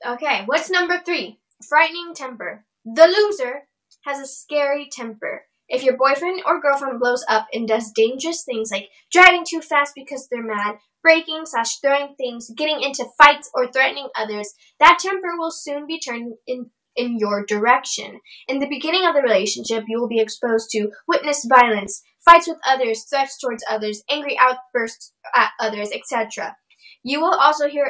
Okay, what's number 3? Frightening temper. The loser has a scary temper. If your boyfriend or girlfriend blows up and does dangerous things like driving too fast because they're mad, breaking/throwing things, getting into fights, or threatening others, that temper will soon be turned in your direction. In the beginning of the relationship, you will be exposed to witness violence, fights with others, threats towards others, angry outbursts at others, etc. You will also hear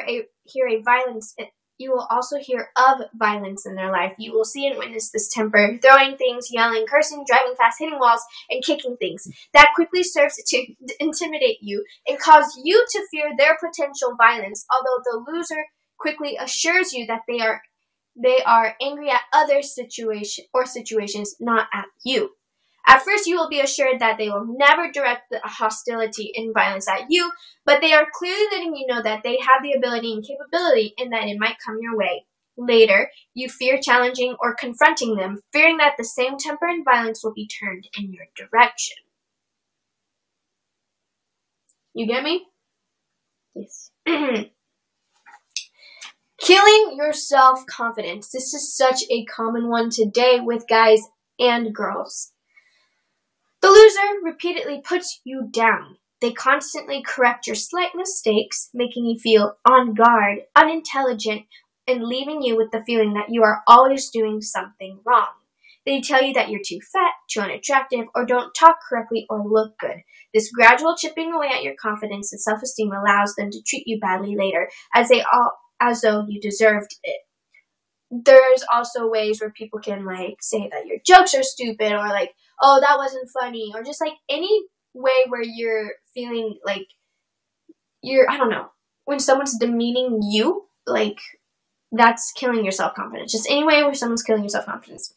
of violence in their life. You will see and witness this temper, throwing things, yelling, cursing, driving fast, hitting walls, and kicking things. That quickly serves to intimidate you and cause you to fear their potential violence, although the loser quickly assures you that they are angry at other situations, not at you. At first, you will be assured that they will never direct the hostility and violence at you, but they are clearly letting you know that they have the ability and capability and that it might come your way. Later, you fear challenging or confronting them, fearing that the same temper and violence will be turned in your direction. You get me? Yes. Killing your self-confidence. This is such a common one today with guys and girls. The loser repeatedly puts you down. They constantly correct your slight mistakes, making you feel on guard, unintelligent, and leaving you with the feeling that you are always doing something wrong. They tell you that you're too fat, too unattractive, or don't talk correctly or look good. This gradual chipping away at your confidence and self-esteem allows them to treat you badly later, as though you deserved it. There's also ways where people can say that your jokes are stupid or oh, that wasn't funny, or just any way where you're feeling I don't know, when someone's demeaning you, that's killing your self-confidence. Just any way where someone's killing your self-confidence.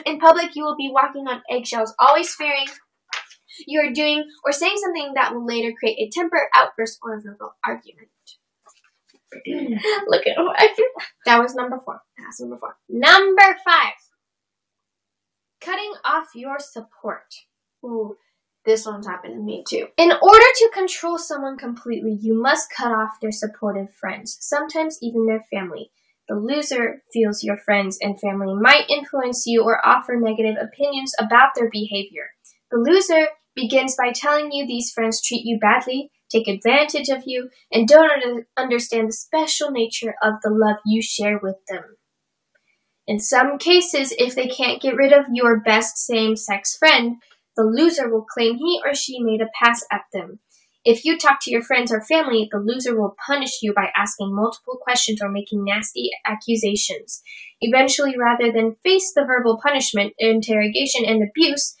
In public, you will be walking on eggshells, always fearing you are doing or saying something that will later create a temper outburst or a verbal argument. Look at that was number 4. That's number 4. Number 5. Cutting off your support. Ooh, this one's happened to me too. In order to control someone completely, you must cut off their supportive friends, sometimes even their family. The loser feels your friends and family might influence you or offer negative opinions about their behavior. The loser begins by telling you these friends treat you badly, take advantage of you, and don't understand the special nature of the love you share with them. In some cases, if they can't get rid of your best same-sex friend, the loser will claim he or she made a pass at them. If you talk to your friends or family, the loser will punish you by asking multiple questions or making nasty accusations. Eventually, rather than face the verbal punishment, interrogation, and abuse,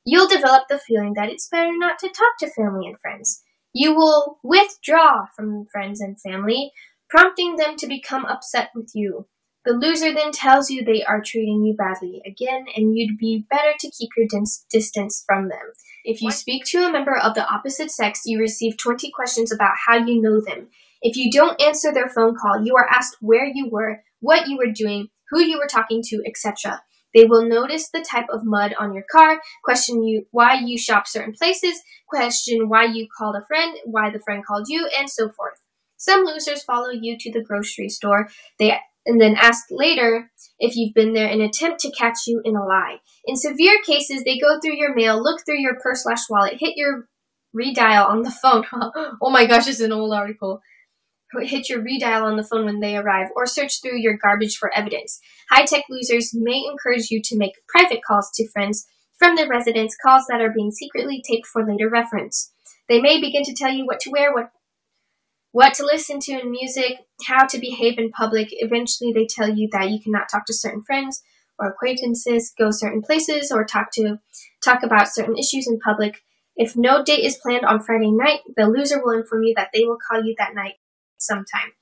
you'll develop the feeling that it's better not to talk to family and friends. You will withdraw from friends and family, prompting them to become upset with you. The loser then tells you they are treating you badly again, and you'd be better to keep your distance from them. If you speak to a member of the opposite sex, you receive 20 questions about how you know them. If you don't answer their phone call, you are asked where you were, what you were doing, who you were talking to, etc. They will notice the type of mud on your car, question you why you shop certain places, question why you called a friend, why the friend called you, and so forth. Some losers follow you to the grocery store and then ask later if you've been there in an attempt to catch you in a lie. In severe cases, they go through your mail, look through your purse/wallet, hit your redial on the phone. Oh my gosh, it's an old article. Hit your redial on the phone when they arrive, or search through your garbage for evidence. High-tech losers may encourage you to make private calls to friends from their residence, calls that are being secretly taped for later reference. They may begin to tell you what to wear, what to listen to in music, how to behave in public. Eventually, they tell you that you cannot talk to certain friends or acquaintances, go certain places, or talk about certain issues in public. If no date is planned on Friday night, the loser will inform you that they will call you that night sometime.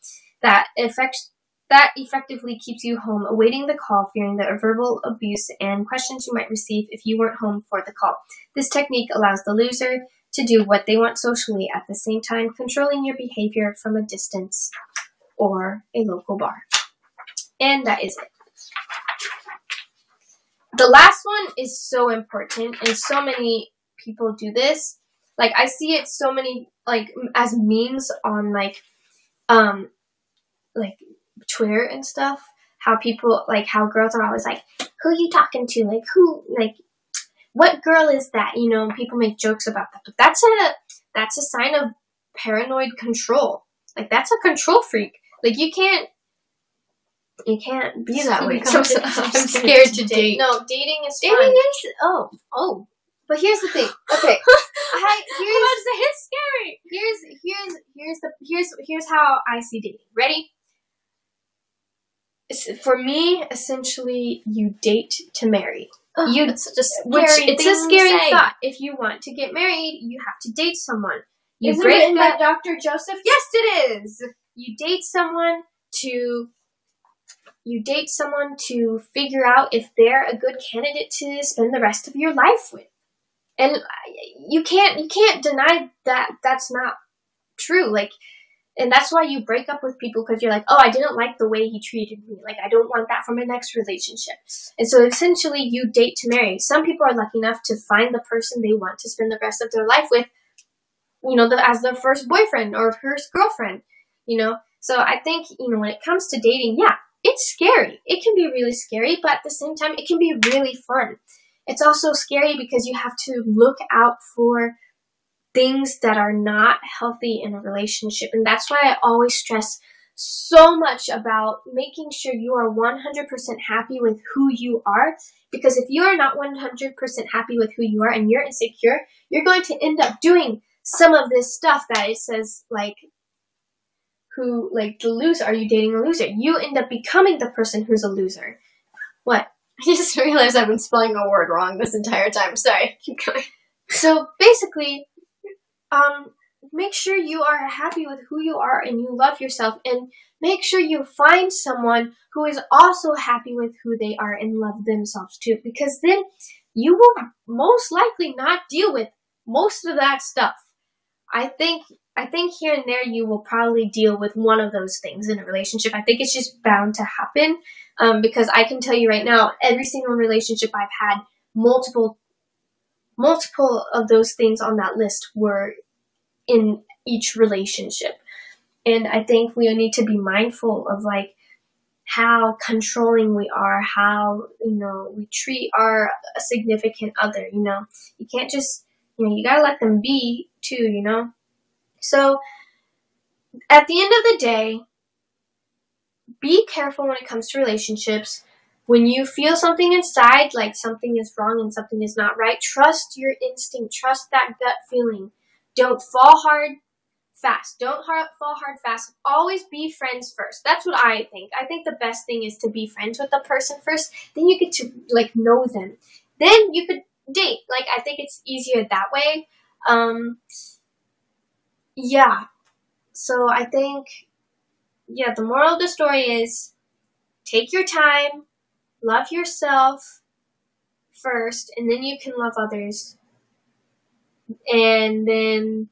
That effectively keeps you home, awaiting the call, fearing the verbal abuse and questions you might receive if you weren't home for the call. This technique allows the loser to do what they want socially, at the same time controlling your behavior from a distance or a local bar. And that is it. The last one is so important, and so many people do this. Like, I see it so many, like, as memes on, like Twitter and stuff, how people, like, how girls are always like, who are you talking to? Like, who, like, what girl is that? You know, people make jokes about that. But that's a sign of paranoid control. Like, that's a control freak. Like, you can't be that way. I'm scared to date. No, dating is fun. Dating is, oh. But here's the thing. Okay. It's scary. Here's how I see dating. Ready? For me, essentially, you date to marry. It's a scary thought. If you want to get married, you have to date someone. Is it written by Dr. Joseph? Yes, it is. You date someone to figure out if they're a good candidate to spend the rest of your life with. And you can't deny that that's not true. Like, and that's why you break up with people, because you're like, oh, I didn't like the way he treated me. Like, I don't want that for my next relationship. And so essentially you date to marry. Some people are lucky enough to find the person they want to spend the rest of their life with, you know, as their first boyfriend or first girlfriend, you know. So I think, you know, when it comes to dating, yeah, it's scary. It can be really scary, but at the same time, it can be really fun. It's also scary because you have to look out for things that are not healthy in a relationship. And that's why I always stress so much about making sure you are 100% happy with who you are. Because if you are not 100% happy with who you are and you're insecure, you're going to end up doing some of this stuff that it says, like, the loser. Are you dating a loser? You end up becoming the person who's a loser. What? I just realized I've been spelling a word wrong this entire time. Sorry, keep going. So basically, make sure you are happy with who you are and you love yourself, and make sure you find someone who is also happy with who they are and love themselves too, because then you will most likely not deal with most of that stuff. I think here and there you will probably deal with one of those things in a relationship. I think it's just bound to happen. Because I can tell you right now, every single relationship I've had, multiple of those things on that list were in each relationship. And I think we need to be mindful of, like, how controlling we are, how, you know, we treat our significant other, you know. You can't just, you know, you gotta let them be too, you know. So at the end of the day, be careful when it comes to relationships. When you feel something inside, like something is wrong and something is not right, trust your instinct. Trust that gut feeling. Don't fall hard fast. Don't fall hard fast. Always be friends first. That's what I think. I think the best thing is to be friends with the person first. Then you get to, like, know them. Then you could date. Like, I think it's easier that way. Yeah. So I think, yeah, the moral of the story is take your time, love yourself first, and then you can love others. And then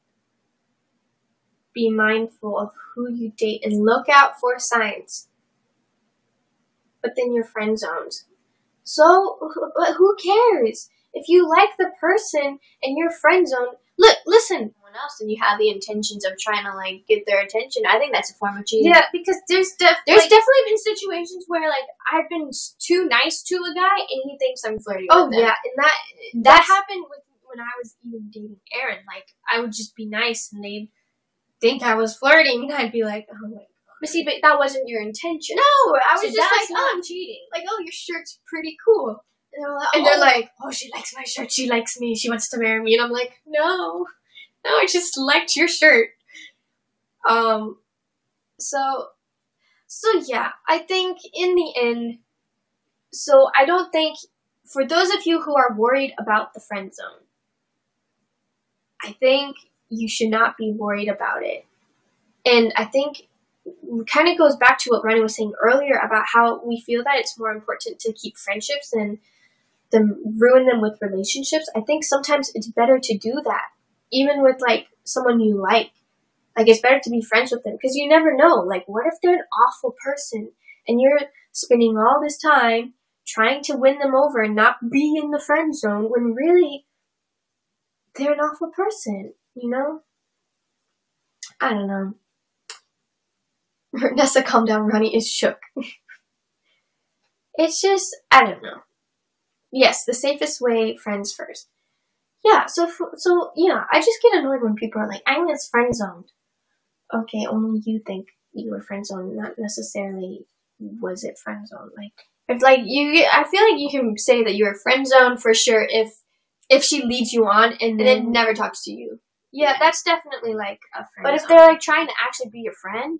be mindful of who you date and look out for signs. But then you're friend zoned. So, but who cares? If you like the person and you're friend zoned, listen. Someone else and you have the intentions of trying to like get their attention, I think that's a form of cheating. Yeah, because there's definitely been situations where like I've been too nice to a guy and he thinks I'm flirting with him. Oh yeah, and that happened when I was even dating Aaron. Like I would just be nice and they'd think I was flirting and I'd be like, oh my god. But see, but that wasn't your intention. No, I was just like, oh, I'm cheating. Like, oh, your shirt's pretty cool. And they're like, oh, she likes my shirt. She likes me. She wants to marry me. And I'm like, no, I just liked your shirt. So yeah, I think in the end, so I don't think, for those of you who are worried about the friend zone, I think you should not be worried about it. And I think it kind of goes back to what Roni was saying earlier about how we feel that it's more important to keep friendships than ruin them with relationships. I think sometimes it's better to do that, even with like someone you like. Like it's better to be friends with them because you never know. Like what if they're an awful person and you're spending all this time trying to win them over and not be in the friend zone when really they're an awful person, you know? I don't know. Nessa, calm down. Roni is shook. It's just, I don't know. Yes, the safest way, friends first. Yeah, so yeah, I just get annoyed when people are like, I'm just friend zoned. Okay, only you think you were friend zoned, not necessarily was it friend zoned. Like, if like I feel like you can say that you're friend zoned for sure if she leads you on and then never talks to you. Yeah, that's definitely like a friend. But if they're like trying to actually be your friend.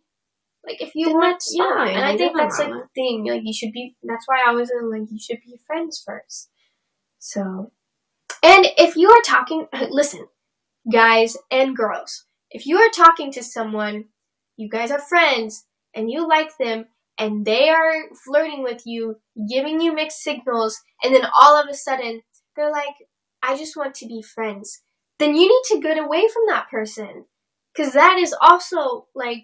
Like, if you want, yeah, and I think that's like the thing, like, you should be, that's why I always like, you should be friends first. So, and if you are talking, listen, guys and girls, if you are talking to someone, you guys are friends, and you like them, and they are flirting with you, giving you mixed signals, and then all of a sudden, they're like, I just want to be friends, then you need to get away from that person, because that is also, like,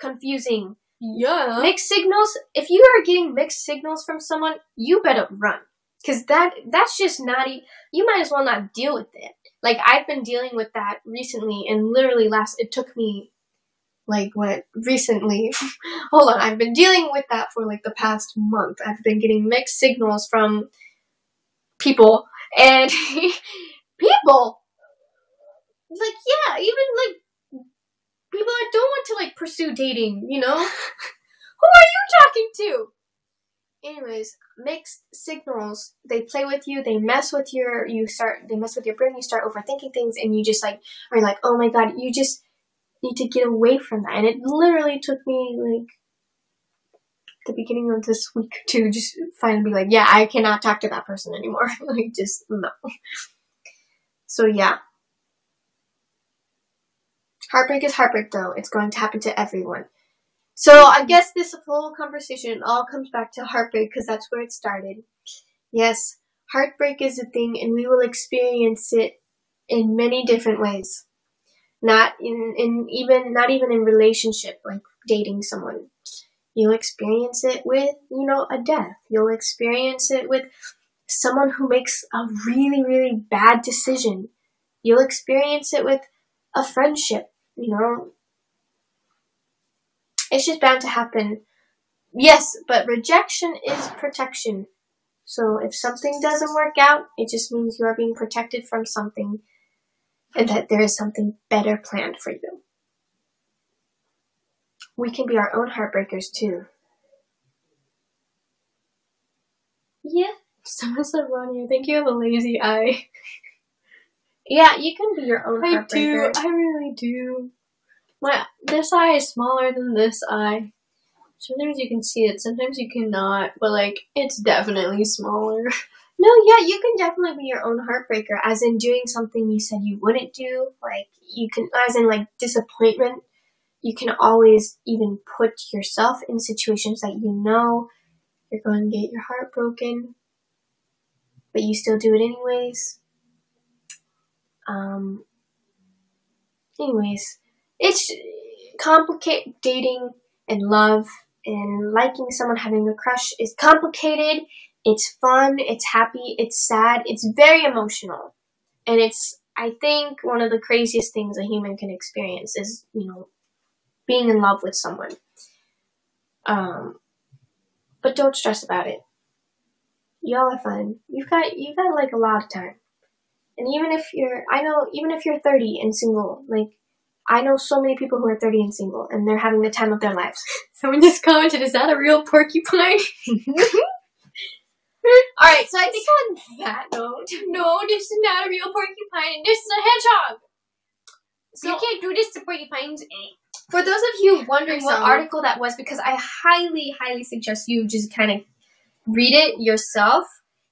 confusing. Yeah. Mixed signals, if you are getting mixed signals from someone, you better run. Because that's just not, you might as well not deal with it. Like, I've been dealing with that recently, and literally it took me, like, recently? Hold on, I've been dealing with that for, like, the past month. I've been getting mixed signals from people, and people, like, yeah, even, like, people that don't want to, like, pursue dating, you know? Who are you talking to? Anyways, mixed signals, they play with you, they mess with your brain, you start overthinking things, and you just, like, are like, oh my god, you just need to get away from that. And it literally took me, like, the beginning of this week to just finally be like, yeah, I cannot talk to that person anymore. Like, just, no. So, yeah. Heartbreak is heartbreak, though. It's going to happen to everyone. So I guess this whole conversation all comes back to heartbreak because that's where it started. Yes, heartbreak is a thing, and we will experience it in many different ways. Not even in relationship, like dating someone. You'll experience it with, a death. You'll experience it with someone who makes a really, really bad decision. You'll experience it with a friendship. It's just bound to happen. Yes, but rejection is protection. So if something doesn't work out, it just means you are being protected from something and that there is something better planned for you. We can be our own heartbreakers too. Yeah. Someone said, Roni, I think you have a lazy eye. Yeah, you can be your own heartbreaker. I really do. This eye is smaller than this eye. Sometimes you can see it, sometimes you cannot, but, like, it's definitely smaller. No, yeah, you can definitely be your own heartbreaker, as in doing something you said you wouldn't do, like, you can, as in, like, disappointment. You can always even put yourself in situations that You're going to get your heart broken, but you still do it anyways. Anyways, it's complicated. Dating and love and liking someone, having a crush is complicated. It's fun, it's happy, it's sad, it's very emotional. And it's, I think, one of the craziest things a human can experience is, being in love with someone. But don't stress about it. Y'all are fun. You've got like a lot of time. And even if you're 30 and single, like, I know so many people who are 30 and single, and they're having the time of their lives. Someone just commented, is that a real porcupine? Alright, so I think on that note, no, this is not a real porcupine, this is a hedgehog. So you can't do this to porcupines. For those of you wondering what article that was, because I highly, highly suggest you just kind of read it yourself.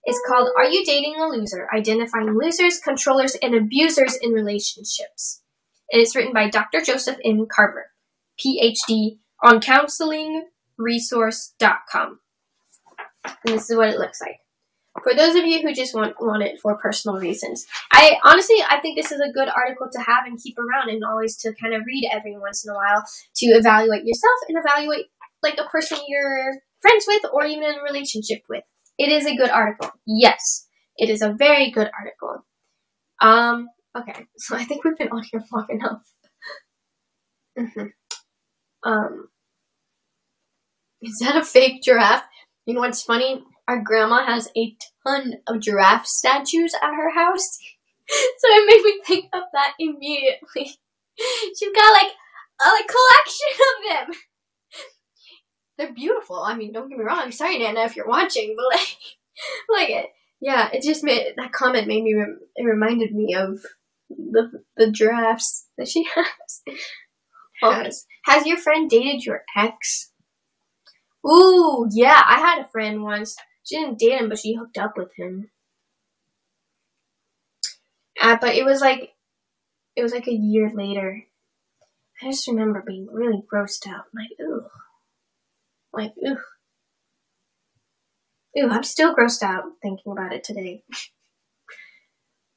It's called, Are You Dating a Loser? Identifying Losers, Controllers, and Abusers in Relationships. And it's written by Dr. Joseph M. Carver, PhD, on counselingresource.com. And this is what it looks like. For those of you who just want it for personal reasons. I think this is a good article to have and keep around, and always to kind of read every once in a while to evaluate yourself and evaluate like a person you're friends with or even in a relationship with. It is a good article. Yes, it is a very good article. Okay, so I think we've been on here long enough. Is that a fake giraffe? You know what's funny? Our grandma has a ton of giraffe statues at her house. So it made me think of that immediately. She's got like a collection of them. They're beautiful. I mean, don't get me wrong. I'm sorry, Nana, if you're watching, but like it. Yeah, it just made, that comment made me, it reminded me of the giraffes that she has. Has your friend dated your ex? Ooh, yeah, I had a friend once. She didn't date him, but she hooked up with him. But it was like a year later. I just remember being really grossed out. Like, ugh. Like, ugh. Ew, I'm still grossed out thinking about it today.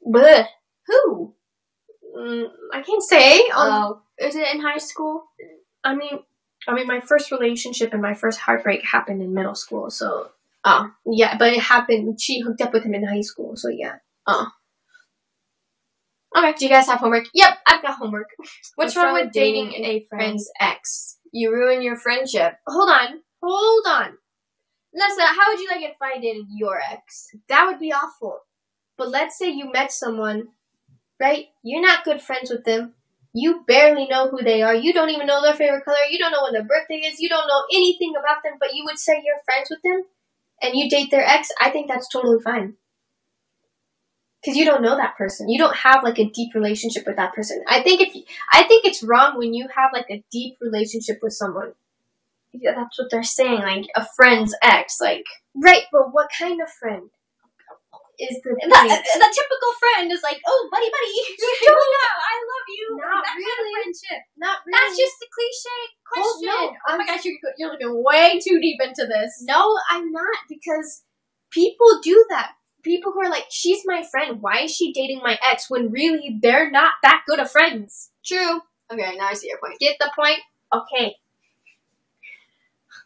But who? I can't say. Is it in high school? I mean, my first relationship and my first heartbreak happened in middle school, so, yeah, but it happened, she hooked up with him in high school, so yeah. Okay, do you guys have homework? Yep, I've got homework. What's wrong with dating a friend's ex? You ruin your friendship. Hold on. Nessa, how would you like it if I dated your ex? That would be awful. But let's say you met someone, right? You're not good friends with them. You barely know who they are. You don't even know their favorite color. You don't know when their birthday is. You don't know anything about them, but you would say you're friends with them and you date their ex. I think that's totally fine. Because you don't know that person. You don't have like a deep relationship with that person. I think it's wrong when you have like a deep relationship with someone. Yeah, that's what they're saying, like a friend's ex, like. Right, but what kind of friend? Is the typical friend is like, oh, buddy, you don't know, I love you. Not that really. Kind of friendship. Not really. That's just a cliche question. Oh my gosh, you're looking way too deep into this. No, I'm not, because people do that. People who are like, she's my friend, why is she dating my ex, when really they're not that good of friends. True. Okay, now I see your point. Get the point? Okay.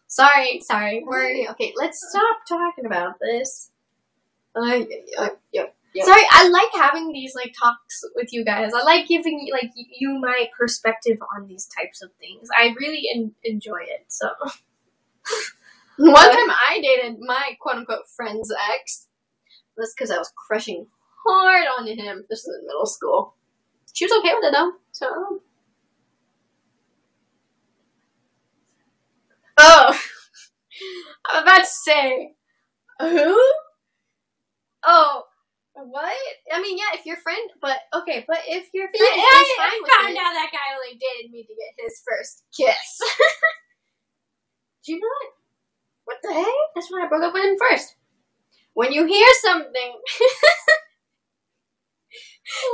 Sorry. Okay, let's stop talking about this. Yep. Sorry, I like having these like talks with you guys. I like giving like you my perspective on these types of things. I really enjoy it. So one time I dated my quote unquote friend's ex. That's because I was crushing hard on him. This was in middle school. She was okay with it though. So. Oh, I'm about to say, who? Oh, what? I mean, yeah, if your friend, but if your friend is fine with it. I found out that guy only dated me to get his first kiss. Do you know what? What the heck? That's why I broke up with him first. When you hear something,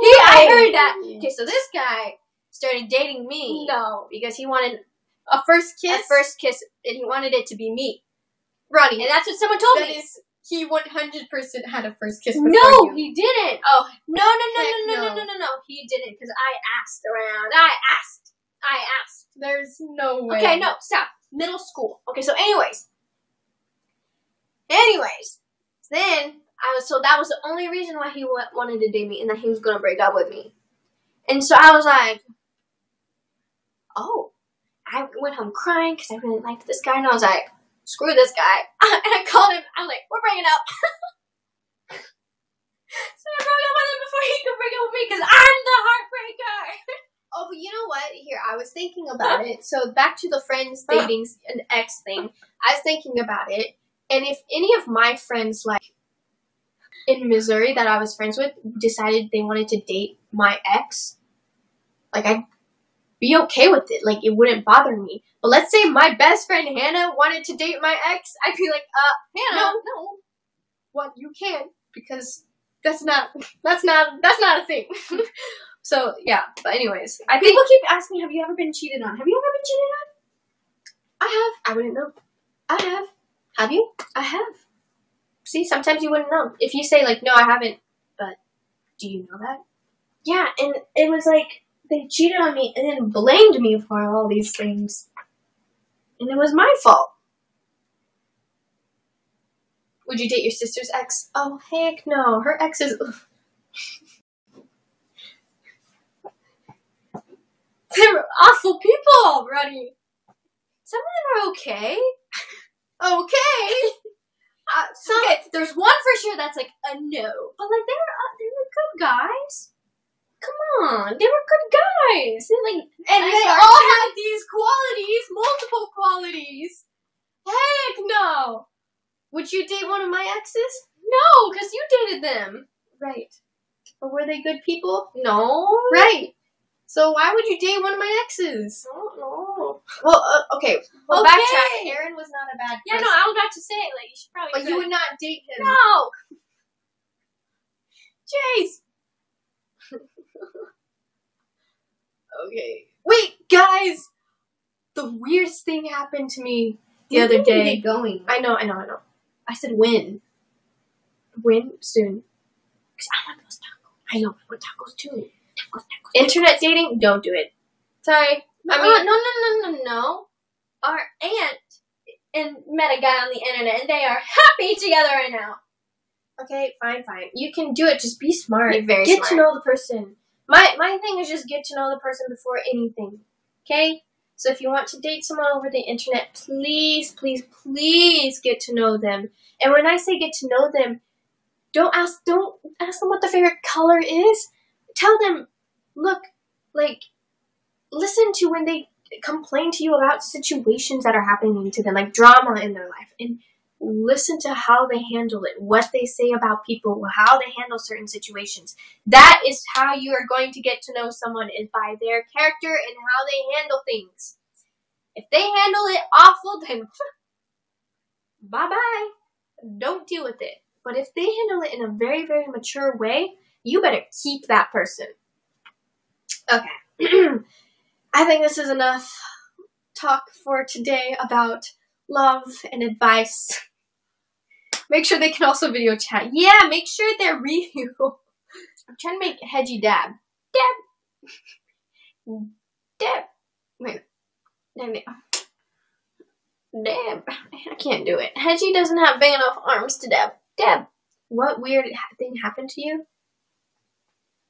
I heard that. Okay, so this guy started dating me. No, because he wanted a first kiss, and he wanted it to be me. Ronnie. And that's what someone told That me. is, he 100% had a first kiss before No, you. he didn't. Oh, No. He didn't, because I asked around. I asked. there's no way. Okay, no, stop. Middle school. Okay, so anyways, then so that was the only reason why he wanted to date me, and that he was gonna break up with me. And so I was like, oh, I went home crying because I really liked this guy, and I was like, screw this guy. And I called him. I'm like, we're breaking up. So I broke up with him before he could break up with me because I'm the heartbreaker. Oh, but you know what? Here, I was thinking about it. So back to the friends dating an ex thing. I was thinking about it. And if any of my friends, like, in Missouri that I was friends with, decided they wanted to date my ex, like, I'd be okay with it. Like, it wouldn't bother me. But let's say my best friend Hannah wanted to date my ex, I'd be like, Hannah, no. Well, you can't, because that's not a thing. So, yeah. But anyways, I think People keep asking, have you ever been cheated on? Have you ever been cheated on? I have. I wouldn't know. I have. Have you? I have. See, sometimes you wouldn't know. If you say, like, no, I haven't, but do you know that? Yeah, and it was like, they cheated on me and then blamed me for all these things. And it was my fault. Would you date your sister's ex? Oh, heck no. Her ex is... They're awful people, Roni. Some of them are okay. Okay. Okay, there's one for sure that's like a no. But like, they were good guys. Come on, they were good guys. And they all had these qualities, multiple qualities. Heck no. Would you date one of my exes? No, because you dated them. Right. But were they good people? No. Right. So why would you date one of my exes? I don't know. Well, okay. Well, Okay. backtrack. Aaron was not a bad person. Yeah, no, I was about to say, like, you should probably. But you would not date him. No. Jace. Okay. Wait, guys. The weirdest thing happened to me the other day. Going. I know. I said when. When? Soon. Because I want those tacos. I know. I want tacos too. Tacos. Internet dating? Don't do it. Sorry. No. Our aunt met a guy on the internet, and they are happy together right now. Okay, fine. You can do it. Just be smart. Be very get smart. to know the person. My thing is just get to know the person before anything. Okay? So if you want to date someone over the internet, please get to know them. And when I say get to know them, don't ask them what their favorite color is. Tell them, look, like, listen to when they complain to you about situations that are happening to them, like drama in their life, and listen to how they handle it, what they say about people, how they handle certain situations. That is how you are going to get to know someone, is by their character and how they handle things. If they handle it awful, then bye-bye. Don't deal with it. But if they handle it in a very, very mature way, you better keep that person. Okay. I think this is enough talk for today about love and advice. Make sure they can also video chat. Yeah, make sure they're real. I'm trying to make Hedgie dab. Dab. Wait. Dab. I can't do it. Hedgie doesn't have big enough arms to dab. Dab. What weird thing happened to you?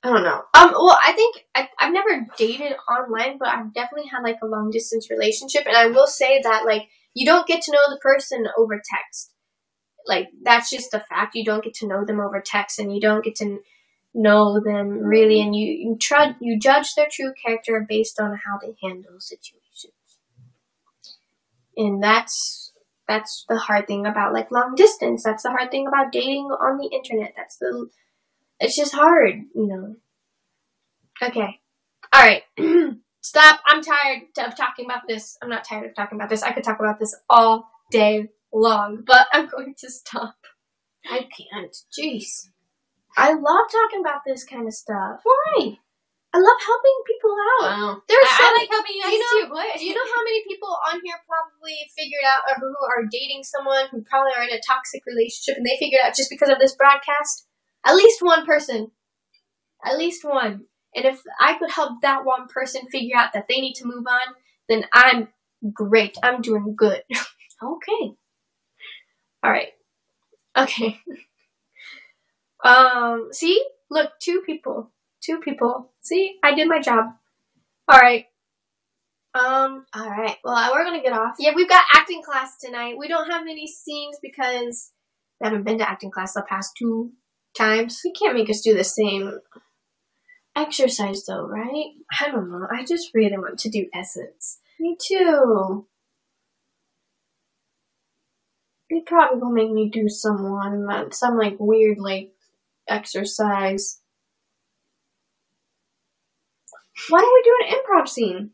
I don't know. Well, I think I've never dated online, but I've definitely had like a long distance relationship, and I will say that like you don't get to know the person over text. Like that's just a fact. You don't get to know them over text, and you don't get to know them really, and you judge their true character based on how they handle situations. And that's the hard thing about like long distance. That's the hard thing about dating on the internet. It's just hard, you know. Okay. All right. Stop. I'm tired of talking about this. I'm not tired of talking about this. I could talk about this all day long, but I'm going to stop. I can't. Jeez. I love talking about this kind of stuff. Why? I love helping people out. Wow. I like helping you guys too. What? Do you know how many people on here probably figured out, or who are dating someone who probably are in a toxic relationship, and they figured out just because of this broadcast? At least one person. At least one. And if I could help that one person figure out that they need to move on, then I'm great. I'm doing good. Okay. All right. Okay. See? Look, two people. See? I did my job. All right. All right. Well, we're gonna get off. Yeah, we've got acting class tonight. We don't have any scenes because we haven't been to acting class the past 2 times. You can't make us do the same exercise though, right? I don't know. I just really want to do Essence. Me too. They probably will make me do some like weird like exercise. Why don't we do an improv scene?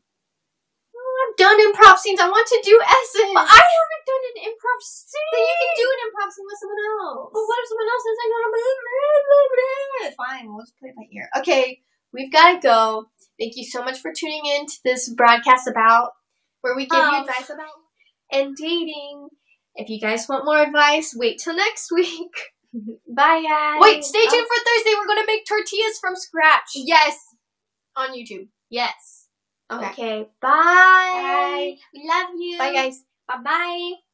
I've done improv scenes. I want to do Essence. But I haven't done an improv scene. Then you can do an improv scene with someone else. But what if someone else says I know blah? Fine, we'll just play it by ear. Okay, we've got to go. Thank you so much for tuning in to this broadcast where we give you advice about and dating. If you guys want more advice, wait till next week. Bye, guys. Wait, stay tuned for Thursday. We're going to make tortillas from scratch. Yes. On YouTube. Yes. Okay. Okay. Bye. We love you. Bye, guys. Bye-bye.